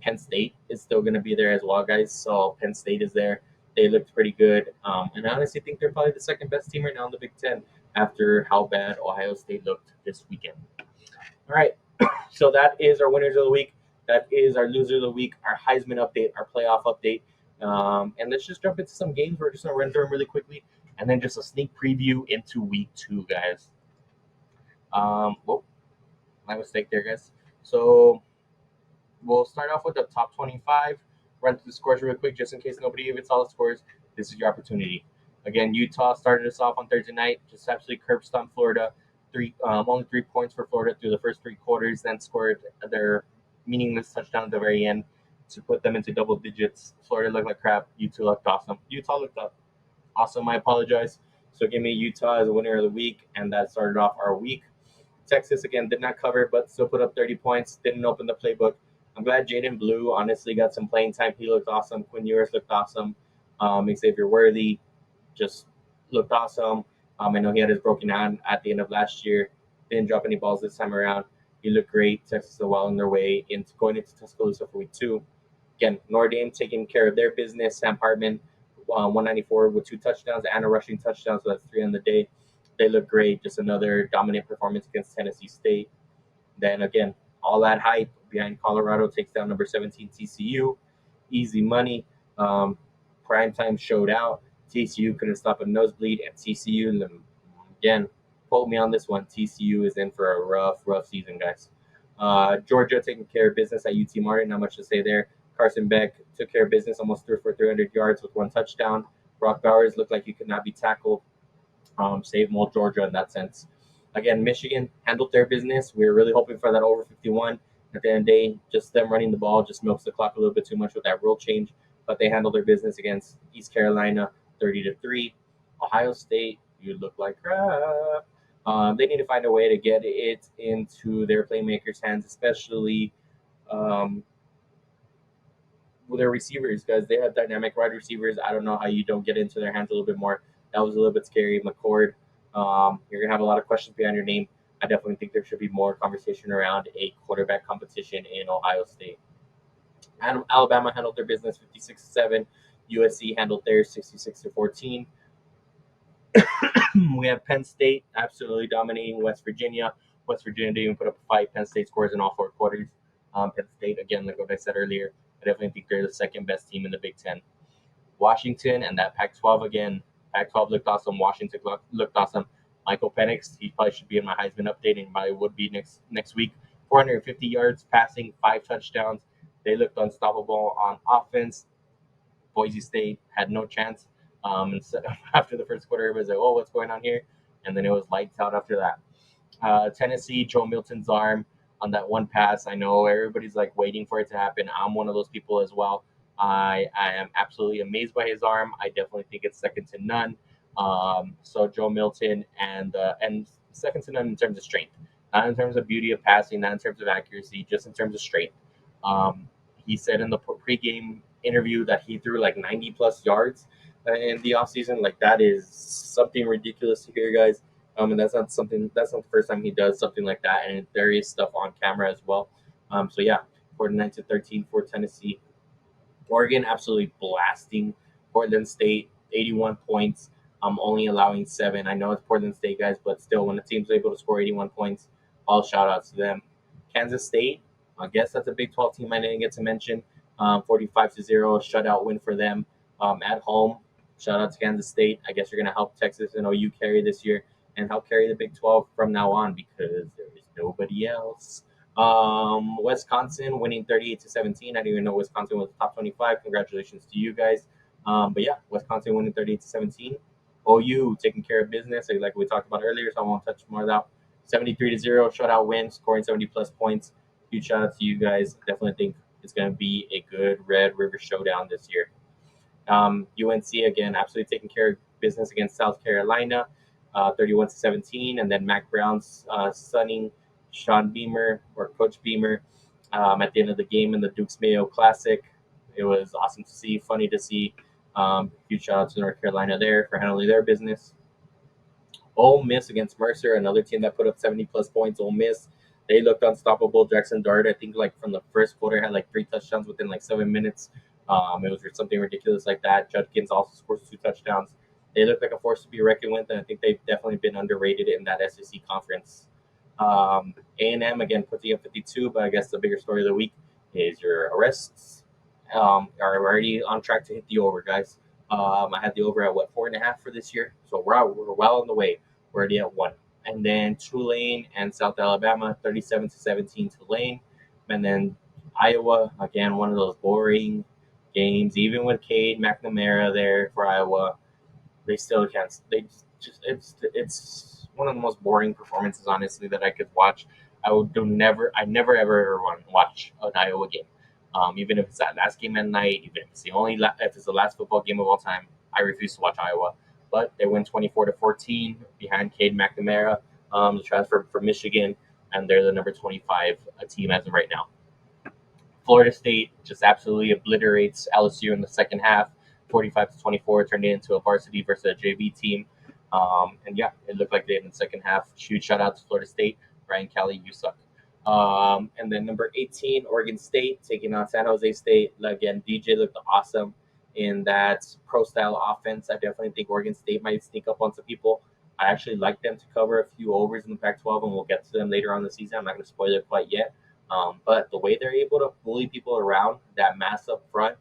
Penn State is still going to be there as well, guys. So Penn State is there. They looked pretty good. And I honestly think they're probably the second best team right now in the Big Ten after how bad Ohio State looked this weekend. All right. So that is our winners of the week. That is our loser of the week, our Heisman update, our playoff update. And let's just jump into some games. We're just going to run through them really quickly. And then just a sneak preview into week 2, guys. My mistake there, guys. So we'll start off with the top 25. Run through the scores real quick just in case nobody even saw the scores. This is your opportunity. Again, Utah started us off on Thursday night. Just absolutely curb stomped Florida. Only 3 points for Florida through the first 3 quarters, then scored their meaningless touchdown at the very end to put them into double digits. Florida looked like crap. Utah looked awesome. Utah looked awesome. I apologize. So give me Utah as a winner of the week, and that started off our week. Texas again did not cover, but still put up 30 points. Didn't open the playbook. I'm glad Jaden Blue honestly got some playing time. He looked awesome. Quinn Ewers looked awesome. Xavier Worthy just looked awesome. I know he had his broken hand at the end of last year. Didn't drop any balls this time around. He looked great. Texas is well on their way into going into Tuscaloosa for week 2. Again, Notre Dame taking care of their business. Sam Hartman, 194 with 2 touchdowns and a rushing touchdown, so that's 3 on the day. They look great. Just another dominant performance against Tennessee State. Then again, all that hype behind Colorado takes down number 17 TCU. Easy money. Primetime showed out. TCU couldn't stop a nosebleed, and TCU, again, quote me on this one. TCU is in for a rough season, guys. Georgia taking care of business at UT Martin. Not much to say there. Carson Beck took care of business, almost threw for 300 yards with 1 touchdown. Brock Bowers looked like he could not be tackled. Save Mole Georgia in that sense. Again, Michigan handled their business. We were really hoping for that over 51. At the end of the day, just them running the ball just milks the clock a little bit too much with that rule change. But they handled their business against East Carolina, 30-3. Ohio State, you look like crap. They need to find a way to get it into their playmakers' hands, especially with their receivers, because they have dynamic wide receivers. I don't know how you don't get into their hands a little bit more. That was a little bit scary. McCord, you're gonna have a lot of questions behind your name. I definitely think there should be more conversation around a quarterback competition in Ohio State. Alabama handled their business 56-7. USC handled theirs 66-14. We have Penn State absolutely dominating West Virginia. West Virginia didn't even put up a fight. Penn State scores in all 4 quarters. Penn State, again, like what I said earlier, I definitely think they're the second best team in the Big Ten. Washington and that Pac-12 again. Pac-12 looked awesome. Washington looked awesome. Michael Penix, he probably should be in my Heisman update, and probably would be next week. 450 yards passing, 5 touchdowns. They looked unstoppable on offense. Boise State had no chance. And so after the first quarter, everybody's like, "Oh, what's going on here?" And then it was lights out after that. Tennessee, Joe Milton's arm on that one pass. I know everybody's like waiting for it to happen. I'm one of those people as well. I am absolutely amazed by his arm. I definitely think it's second to none. So Joe Milton and second to none in terms of strength, not in terms of beauty of passing, not in terms of accuracy, just in terms of strength. He said in the pregame interview that he threw like 90 plus yards in the offseason. Like that is something ridiculous to hear, guys. And that's not the first time he does something like that. And there is stuff on camera as well. So yeah, 49-13 for Tennessee. Oregon absolutely blasting Portland State, 81 points. Only allowing 7. I know it's Portland State, guys, but still, when a team's able to score 81 points, all shout outs to them. Kansas State, I guess that's a Big 12 team I didn't get to mention. 45-0, shutout win for them at home. Shout out to Kansas State. I guess you're going to help Texas and OU carry this year and help carry the Big 12 from now on because there is nobody else. Wisconsin winning 38-17. I didn't even know Wisconsin was top 25. Congratulations to you guys. But yeah, Wisconsin winning 38-17. OU taking care of business, like we talked about earlier, so I won't touch more of that. 73-0 shutout win, scoring 70 plus points. Huge shout out to you guys. Definitely think it's going to be a good Red River showdown this year. UNC again, absolutely taking care of business against South Carolina, 31-17, and then Mac Brown's sunning Sean Beamer or Coach Beamer at the end of the game in the Dukes Mayo Classic. It was awesome to see, funny to see. Huge shout out to North Carolina there for handling their business. Ole Miss against Mercer, another team that put up 70 plus points. Ole Miss, they looked unstoppable. Jackson Dart, I think like from the first quarter had like 3 touchdowns within like 7 minutes. It was something ridiculous like that. Judkins also scores 2 touchdowns. They look like a force to be reckoned with, and I think they've definitely been underrated in that SEC conference. A&M again putting up 52, but I guess the bigger story of the week is your arrests are already on track to hit the over, guys. I had the over at 4.5 for this year, so we're well on the way. We're already at 1. And then Tulane and South Alabama, 37-17 Tulane, and then Iowa again, one of those boring games. Even with Cade McNamara there for Iowa, they still can't. They just it's one of the most boring performances, honestly, that I could watch. I never ever want to watch an Iowa game. Even if it's that last game at night, even if it's if it's the last football game of all time, I refuse to watch Iowa. But they win 24-14 behind Cade McNamara, the transfer from Michigan, and they're the number 25 team as of right now. Florida State just absolutely obliterates LSU in the second half, 45-24, turned it into a varsity versus a JV team. And yeah, it looked like they in the second half. Huge shout out to Florida State. Brian Kelly, you suck. And then number 18, Oregon State taking on San Jose State. Again, DJ looked awesome in that pro style offense. I definitely think Oregon State might sneak up on some people. I actually like them to cover a few overs in the Pac 12, and we'll get to them later on the season. I'm not going to spoil it quite yet. But the way they're able to bully people around that mass up front,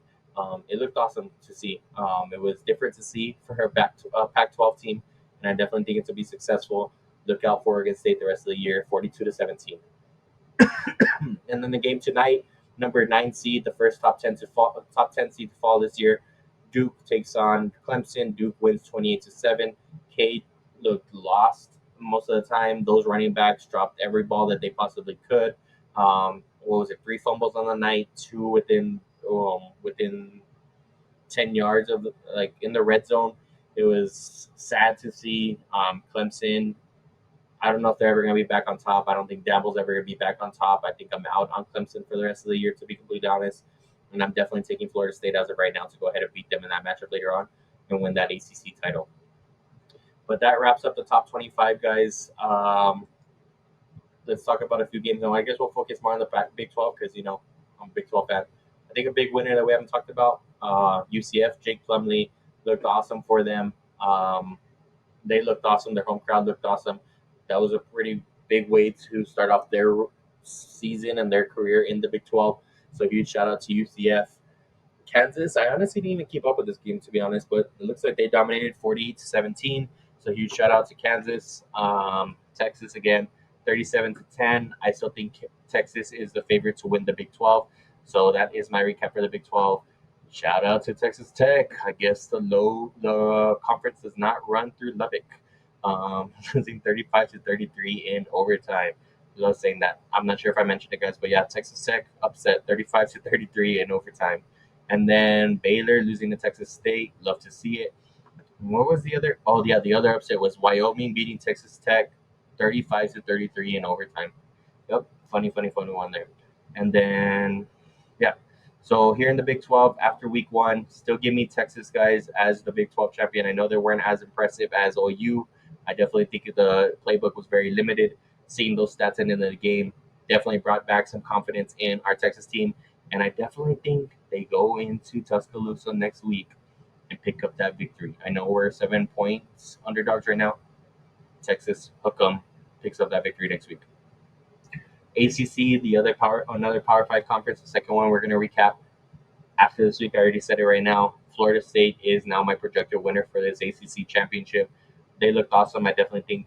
it looked awesome to see. It was different to see for her Pac-12 team, and I definitely think it to be successful. Look out for Oregon State the rest of the year, 42-17. And then the game tonight, number 9 seed, the first top 10 seed to fall this year. Duke takes on Clemson. Duke wins 28-7. Cade looked lost most of the time. Those running backs dropped every ball that they possibly could. What was it? 3 fumbles on the night, 2 within 10 yards of like in the red zone. It was sad to see. Clemson, I don't know if they're ever going to be back on top. I don't think Dabble's ever going to be back on top. I think I'm out on Clemson for the rest of the year, to be completely honest. And I'm definitely taking Florida State as of right now to go ahead and beat them in that matchup later on and win that ACC title. But that wraps up the top 25, guys. Let's talk about a few games. Now, I guess we'll focus more on the Big 12 because, I'm a Big 12 fan. I think a big winner that we haven't talked about, UCF, Jake Plumlee looked awesome for them. They looked awesome. Their home crowd looked awesome. That was a pretty big way to start off their season and their career in the Big 12. So huge shout out to UCF. Kansas, I honestly didn't even keep up with this game, to be honest, but it looks like they dominated 48-17. So huge shout out to Kansas. Texas again, 37-10. I still think Texas is the favorite to win the Big 12. So that is my recap for the Big 12. Shout out to Texas Tech. I guess the conference does not run through Lubbock, losing 35-33 in overtime. I was saying that. I'm not sure if I mentioned it, guys, but yeah, Texas Tech upset 35-33 in overtime. And then Baylor losing to Texas State. Love to see it. What was the other? Oh, yeah, the other upset was Wyoming beating Texas Tech 35-33 in overtime. Yep, funny one there. And then, yeah. So here in the Big 12, after week 1, still give me Texas, guys, as the Big 12 champion. I know they weren't as impressive as OU. I definitely think the playbook was very limited. Seeing those stats at the end of the game definitely brought back some confidence in our Texas team. And I definitely think they go into Tuscaloosa next week and pick up that victory. I know we're 7 points underdogs right now. Texas, hook 'em, picks up that victory next week. ACC, another Power 5 conference, the second one we're going to recap after this week. I already said it right now. Florida State is now my projected winner for this ACC championship. They looked awesome. I definitely think,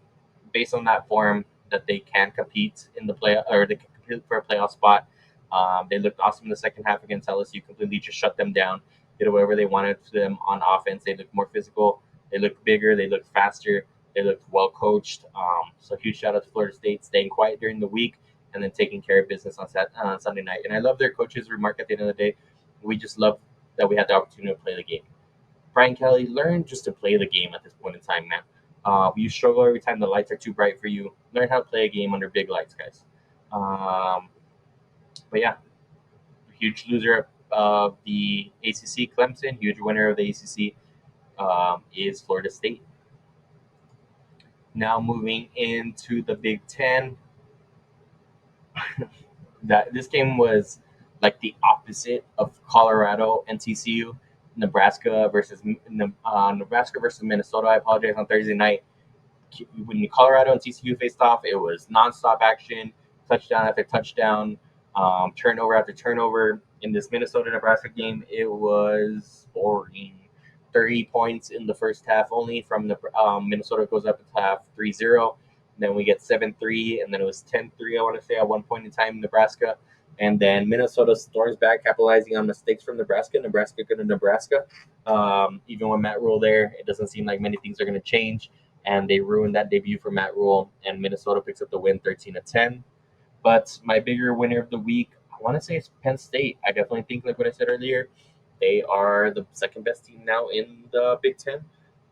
based on that form, that they can compete in the play, or they can compete for a playoff spot. They looked awesome in the second half against LSU. Completely just shut them down. Did whatever they wanted to them on offense. They looked more physical. They looked bigger. They looked faster. They looked well coached. So huge shout out to Florida State, staying quiet during the week and then taking care of business on Sunday night. And I love their coach's remark at the end of the day. We just love that we had the opportunity to play the game. Brian Kelly, learn just to play the game at this point in time, man. You struggle every time the lights are too bright for you. Learn how to play a game under big lights, guys. But yeah, huge loser of the ACC, Clemson. Huge winner of the ACC is Florida State. Now moving into the Big Ten. This game was like the opposite of Colorado and TCU. Nebraska versus Minnesota. I apologize, on Thursday night. When Colorado and TCU faced off, it was nonstop action, touchdown after touchdown, turnover after turnover. In this Minnesota-Nebraska game, it was boring. 30 points in the first half only from the Minnesota goes up to half 3-0. Then we get 7-3, and then it was 10-3, I want to say, at one point in time in Nebraska. And then Minnesota storms back, capitalizing on mistakes from Nebraska. Nebraska going to Nebraska. Even with Matt Rule there, it doesn't seem like many things are going to change. And they ruined that debut for Matt Rule, and Minnesota picks up the win 13-10. But my bigger winner of the week, I want to say it's Penn State. I definitely think, like what I said earlier, they are the second best team now in the Big Ten.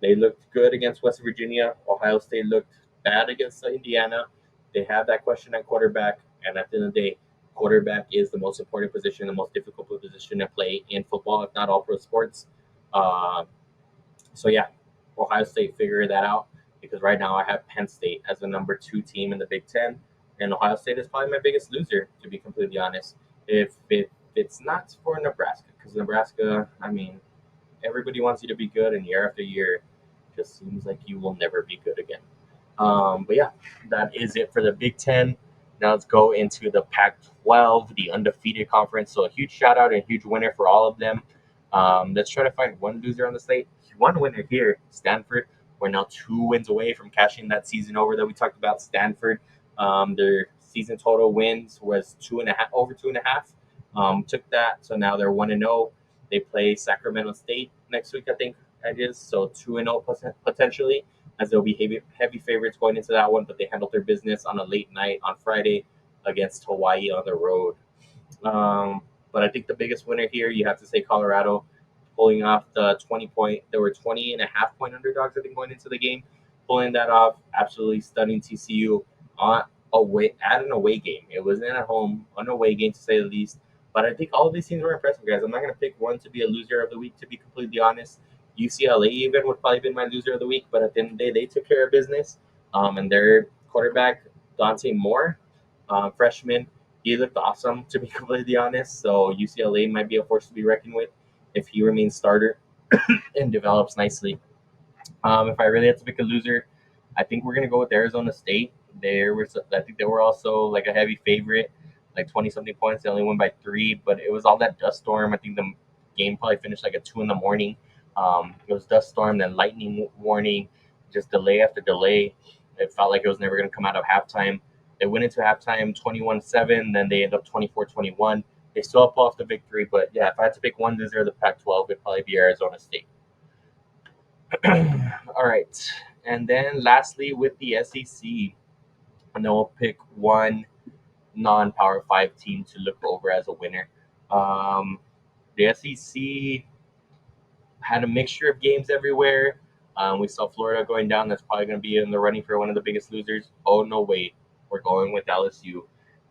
They looked good against West Virginia. Ohio State looked bad against Indiana. They have that question at quarterback, and at the end of the day, quarterback is the most important position, the most difficult position to play in football, if not all pro sports. Uh, so yeah, Ohio State figured that out because right now I have Penn State as the number 2 team in the Big Ten, and Ohio State is probably my biggest loser, to be completely honest. If it's not for Nebraska, because Nebraska, I mean, everybody wants you to be good, and year after year, just seems like you will never be good again. But yeah, that is it for the Big Ten. Now let's go into the Pac-12, the undefeated conference. So a huge shout out and huge winner for all of them. Let's try to find one loser on the slate. One winner here, Stanford. We're now 2 wins away from cashing that season over that we talked about. Stanford, their season total wins was 2.5, over 2.5. Took that, so now they're 1-0. They play Sacramento State next week, I think it is. So 2-0 potentially, as they'll be heavy favorites going into that one, but they handled their business on a late night on Friday against Hawaii on the road. But I think the biggest winner here, you have to say Colorado, pulling off the 20 point. There were 20.5 point underdogs, I think, going into the game. Pulling that off, absolutely stunning TCU on away at an away game. It wasn't at home, an away game to say the least. But I think all of these teams were impressive, guys. I'm not going to pick one to be a loser of the week, to be completely honest. UCLA even would probably been my loser of the week, but at the end of the day, they took care of business. And their quarterback, Dante Moore, freshman, he looked awesome, to be completely honest. So UCLA might be a force to be reckoned with if he remains starter and develops nicely. If I really had to pick a loser, I think we're gonna go with Arizona State. I think they were also like a heavy favorite, like 20 something points. They only won by 3, but it was all that dust storm. I think the game probably finished like at 2 in the morning. It was dust storm, then lightning warning, just delay after delay. It felt like it was never gonna come out of halftime. They went into halftime 21-7, then they end up 24-21. They still pull off the victory, but yeah, if I had to pick one loser of the Pac-12, it'd probably be Arizona State. All right. And then lastly, with the SEC, and then we'll pick one non Power 5 team to look over as a winner. The SEC had a mixture of games everywhere. We saw Florida going down. That's probably going to be in the running for one of the biggest losers. Oh, no, wait. We're going with LSU.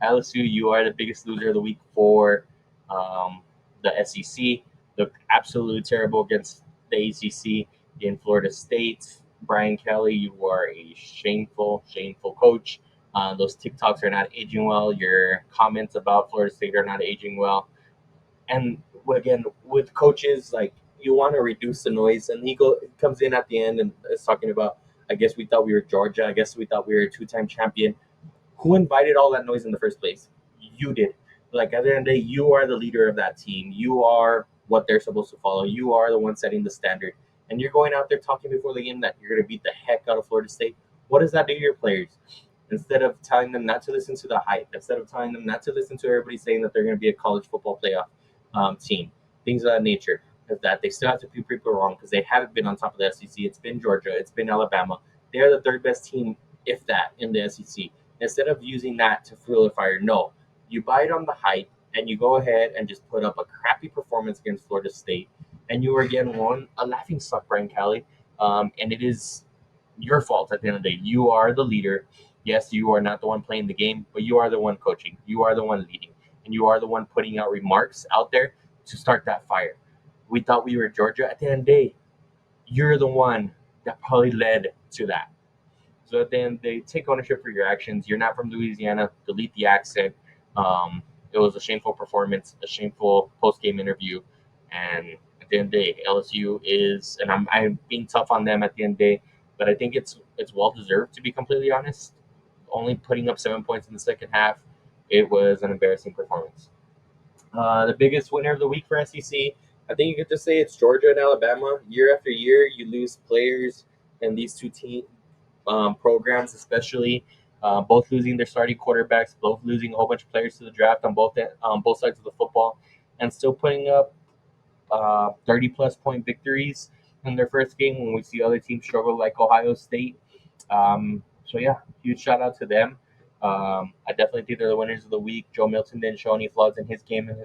LSU, you are the biggest loser of the week for the SEC. Looked absolutely terrible against the ACC in Florida State. Brian Kelly, you are a shameful, shameful coach. Those TikToks are not aging well. Your comments about Florida State are not aging well. And again, with coaches, like you want to reduce the noise, and comes in at the end and is talking about, I guess we thought we were Georgia. I guess we thought we were a 2-time champion. Who invited all that noise in the first place? You did. Like at the end of the day, you are the leader of that team. You are what they're supposed to follow. You are the one setting the standard. And you're going out there talking before the game that you're going to beat the heck out of Florida State. What does that do to your players? Instead of telling them not to listen to the hype, instead of telling them not to listen to everybody saying that they're going to be a college football playoff team, things of that nature, is that they still have to prove people wrong because they haven't been on top of the SEC. It's been Georgia. It's been Alabama. They're the third best team, if that, in the SEC. Instead of using that to fuel a fire, no, you buy it on the hype and you go ahead and just put up a crappy performance against Florida State, and you are again a laughing stock, Brian Kelly. And it is your fault at the end of the day. You are the leader. Yes, you are not the one playing the game, but you are the one coaching. You are the one leading, and you are the one putting out remarks out there to start that fire. We thought we were Georgia. At the end of the day, you're the one that probably led to that. So then they take ownership for your actions. You're not from Louisiana. Delete the accent. It was a shameful performance, a shameful post-game interview, and at the end of the day, LSU is, and I'm being tough on them at the end of the day, but I think it's well deserved, to be completely honest. Only putting up 7 points in the second half, it was an embarrassing performance. The biggest winner of the week for SEC, I think you could just say it's Georgia and Alabama. Year after year, you lose players, and these two programs, especially, both losing their starting quarterbacks, both losing a whole bunch of players to the draft on both sides of the football, and still putting up 30 plus point victories in their first game when we see other teams struggle like Ohio State. So yeah, huge shout out to them. I definitely think they're the winners of the week. Joe Milton didn't show any flaws in his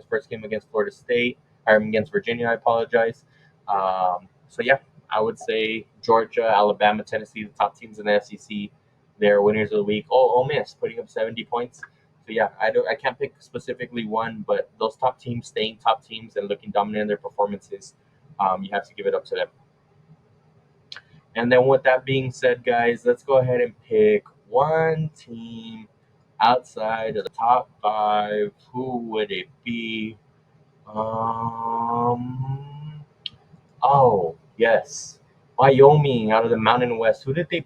first game against Florida State, or against Virginia. I apologize. So yeah, I would say Georgia, Alabama, Tennessee, the top teams in the SEC. They're winners of the week. Oh, Ole Miss putting up 70 points. So yeah, I can't pick specifically one, but those top teams staying top teams and looking dominant in their performances, you have to give it up to them. And then with that being said, guys, let's go ahead and pick one team outside of the top five. Who would it be? Um. Oh yes, Wyoming out of the Mountain West. Who did they?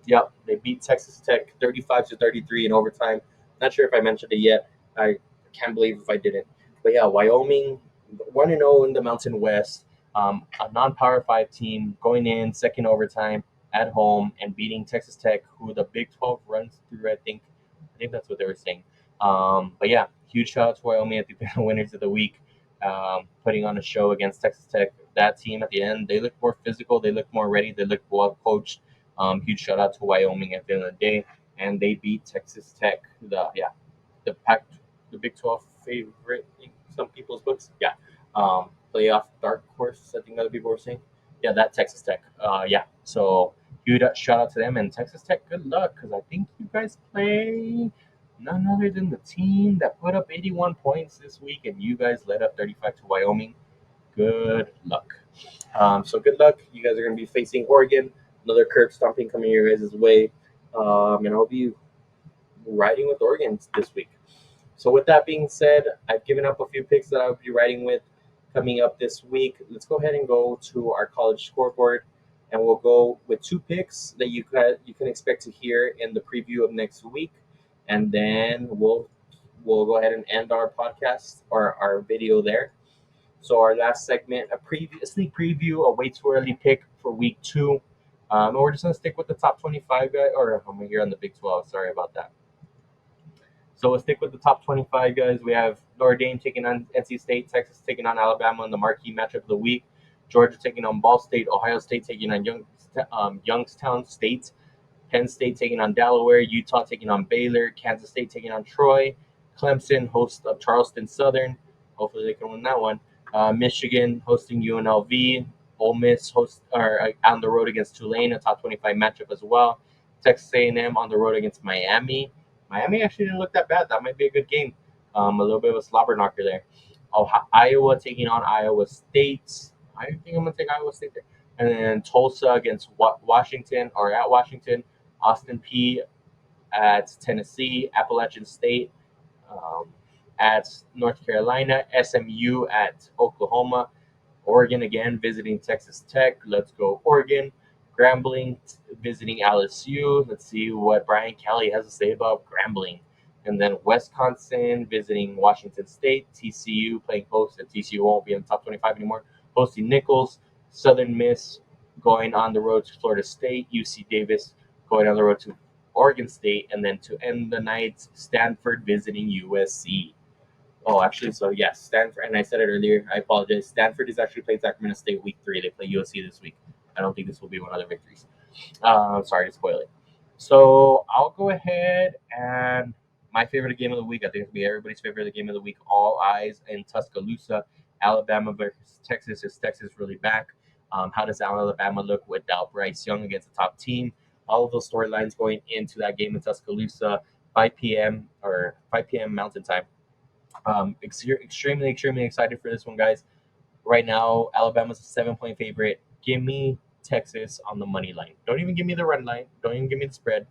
Yep, they beat Texas Tech 35-33 in overtime. Not sure if I mentioned it yet. I can't believe if I didn't. But yeah, Wyoming 1-0 in the Mountain West. A non-power five team going in second overtime at home and beating Texas Tech, who the Big 12 runs through. I think that's what they were saying. But yeah, huge shout out to Wyoming. I think they're the winners of the week. Putting on a show against Texas Tech. That team at the end, they look more physical. They look more ready. They look well coached. Huge shout out to Wyoming at the end of the day, and they beat Texas Tech. The Pac, the Big 12 favorite in some people's books. Yeah, playoff dark horse. I think other people were saying. Yeah, that Texas Tech. Yeah. So huge shout out to them and Texas Tech. Good luck, because I think you guys play none other than the team that put up 81 points this week, and you guys led up 35 to Wyoming. Good luck. So good luck. You guys are going to be facing Oregon. Another curb stomping coming your guys' way. And I'll be riding with Oregon this week. So with that being said, I've given up a few picks that I'll be riding with coming up this week. Let's go ahead and go to our college scoreboard, and we'll go with two picks that you can expect to hear in the preview of next week, and then we'll go ahead and end our podcast or our video there. So our last segment, a previously preview, a way too early pick for week two. And we're just gonna stick with the top 25 guy, or I'm here on the Big 12. Sorry about that. So we'll stick with the top 25 guys. We have Notre Dame taking on NC State, Texas taking on Alabama in the marquee matchup of the week, Georgia taking on Ball State, Ohio State taking on Youngstown State, Penn State taking on Delaware, Utah taking on Baylor, Kansas State taking on Troy, Clemson host of Charleston Southern. Hopefully they can win that one. Michigan hosting UNLV. Ole Miss on the road against Tulane, a top 25 matchup as well. Texas A&M on the road against Miami. Miami actually didn't look that bad. That might be a good game. A little bit of a slobber knocker there. Iowa taking on Iowa State. I think I'm gonna take Iowa State there. And then Tulsa against Washington or at Washington. Austin P at Tennessee. Appalachian State um, at North Carolina. SMU at Oklahoma. Oregon again visiting Texas Tech. Let's go Oregon. Grambling visiting LSU. Let's see what Brian Kelly has to say about Grambling. And then Wisconsin visiting Washington State. TCU playing host, and TCU won't be in the top 25 anymore. Hosting Nichols. Southern Miss going on the road to Florida State. UC Davis going on the road to Oregon State. And then to end the night, Stanford visiting USC. Oh, actually, so yes, Stanford, and I said it earlier. I apologize. Stanford is actually playing Sacramento State week 3. They play USC this week. I don't think this will be one of their victories. Sorry to spoil it. So I'll go ahead and my favorite game of the week. I think it'll be everybody's favorite game of the week. All eyes in Tuscaloosa, Alabama versus Texas. Is Texas really back? How does Alabama look without Bryce Young against the top team? All of those storylines going into that game in Tuscaloosa, 5 p.m. or 5 p.m. Mountain Time. Extremely excited for this one, guys. Right now, Alabama's a 7 point favorite. Give me Texas on the money line. Don't even give me the run line. Don't even give me the spread.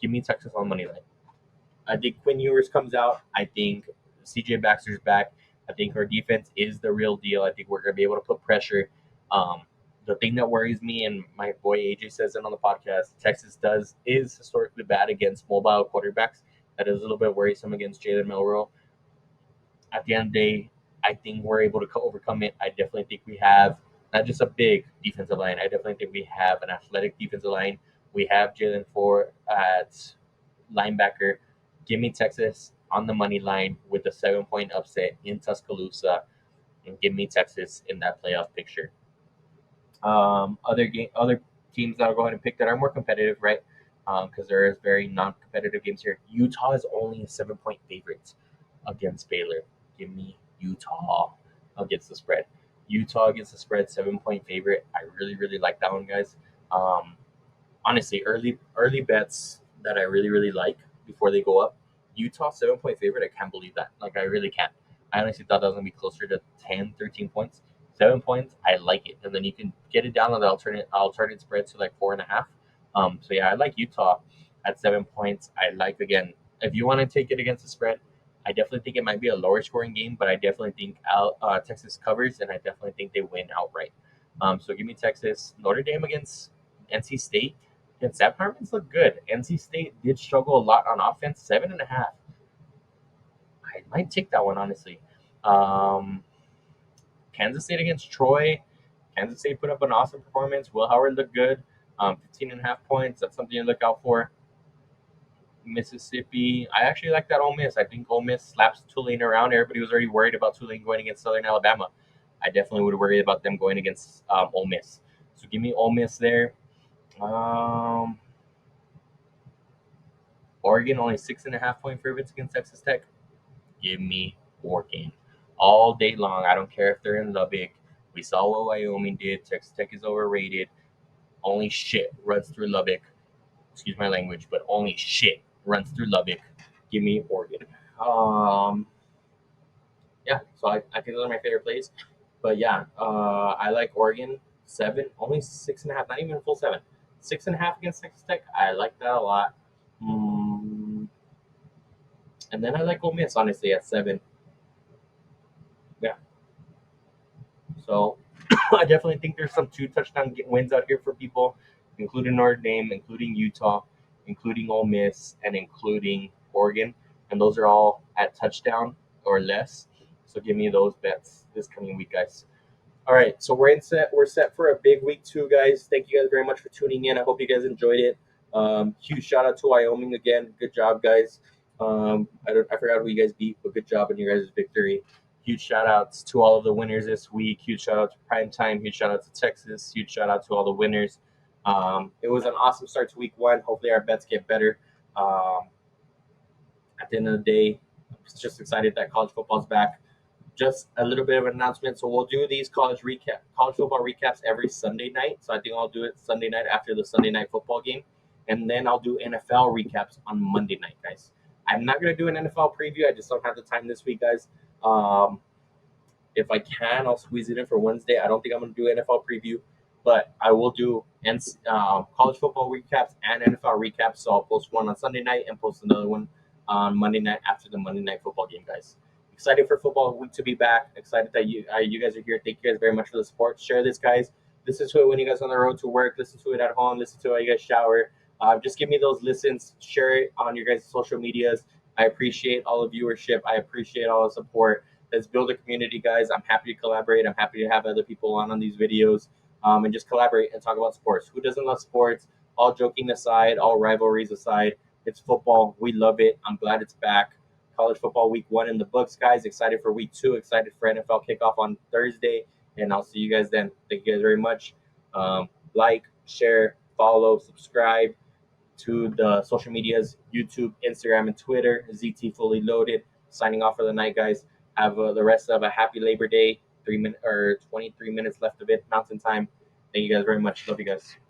Give me Texas on the money line. I think Quinn Ewers comes out. I think CJ Baxter's back. I think our defense is the real deal. I think we're going to be able to put pressure. Um, the thing that worries me, and my boy AJ says it on the podcast, Texas is historically bad against mobile quarterbacks. That is a little bit worrisome against Jalen Milroe. At the end of the day, I think we're able to overcome it. I definitely think we have not just a big defensive line. I definitely think we have an athletic defensive line. We have Jalen Ford at linebacker. Give me Texas on the money line with a 7 point upset in Tuscaloosa, and give me Texas in that playoff picture. Other teams that I'll go ahead and pick that are more competitive, right? because there is very non-competitive games here. Utah is only a 7-point favorite against Baylor. Give me Utah against the spread. Utah against the spread, 7-point favorite. I really, really like that one, guys. Um, Honestly, early bets that I really, really like before they go up. Utah 7-point favorite. I can't believe that. Like, I really can't. I honestly thought that was gonna be closer to 10, 13 points. 7 points, I like it, and then you can get it down on the alternate spread to like 4.5. So yeah, I like Utah at 7 points. I like, again, if you want to take it against the spread, I definitely think it might be a lower scoring game, but I definitely think Texas covers, and I definitely think they win outright. So give me Texas. Notre Dame against NC State. And Sam Hartman's look good. NC State did struggle a lot on offense. 7.5. I might take that one, honestly. Um, Kansas State against Troy. Kansas State put up an awesome performance. Will Howard looked good. 15.5 points. That's something to look out for. Mississippi. I actually like that Ole Miss. I think Ole Miss slaps Tulane around. Everybody was already worried about Tulane going against Southern Alabama. I definitely would worry about them going against Ole Miss. So give me Ole Miss there. Um, Oregon only 6.5 point favorites against Texas Tech. Give me Oregon all day long. I don't care if they're in Lubbock. We saw what Wyoming did. Texas Tech is overrated. Only shit runs through Lubbock. Excuse my language, but only shit runs through Lubbock. Give me Oregon. Um, yeah, so I think those are my favorite plays. But yeah, I like Oregon 7, only 6.5, not even a full 7. 6.5 against Texas Tech. I like that a lot. Mm, and then I like Ole Miss, honestly, at 7. Yeah. So I definitely think there's some 2 touchdown wins out here for people, including Notre Dame, including Utah, including Ole Miss, and including Oregon. And those are all at touchdown or less. So give me those bets this coming week, guys. All right, so we're set for a big week 2, guys. Thank you guys very much for tuning in. I hope you guys enjoyed it. Huge shout out to Wyoming again. Good job, guys. I forgot who you guys beat, but good job on your guys' victory. Huge shout outs to all of the winners this week. Huge shout out to Prime Time. Huge shout out to Texas. Huge shout out to all the winners. It was an awesome start to week 1. Hopefully our bets get better. At the end of the day, I'm just excited that college football's back. Just a little bit of an announcement. So we'll do these college football recaps every Sunday night. So I think I'll do it Sunday night after the Sunday night football game, and then I'll do NFL recaps on Monday night, guys. I'm not gonna do an NFL preview. I just don't have the time this week, guys. Um, if I can, I'll squeeze it in for Wednesday. I don't think I'm gonna do NFL preview, but I will do college football recaps and NFL recaps. So I'll post one on Sunday night and post another one on Monday night after the Monday night football game, guys. Excited for football week to be back. Excited that you guys are here. Thank you guys very much for the support. Share this, guys. Listen to it when you guys are on the road to work. Listen to it at home. Listen to it while you guys shower. Just give me those listens. Share it on your guys' social medias. I appreciate all the viewership. I appreciate all the support. Let's build a community, guys. I'm happy to collaborate. I'm happy to have other people on these videos, and just collaborate and talk about sports. Who doesn't love sports? All joking aside, all rivalries aside, it's football. We love it. I'm glad it's back. College football week 1 in the books, guys. Excited for week 2. Excited for NFL kickoff on Thursday. And I'll see you guys then. Thank you guys very much. Like, share, follow, subscribe to the social medias, YouTube, Instagram, and Twitter. Ztfullyloaded. Signing off for the night, guys. Have the rest of a happy Labor Day. 3 minutes or 23 minutes left of it, Mountain Time. Thank you guys very much. Love you guys.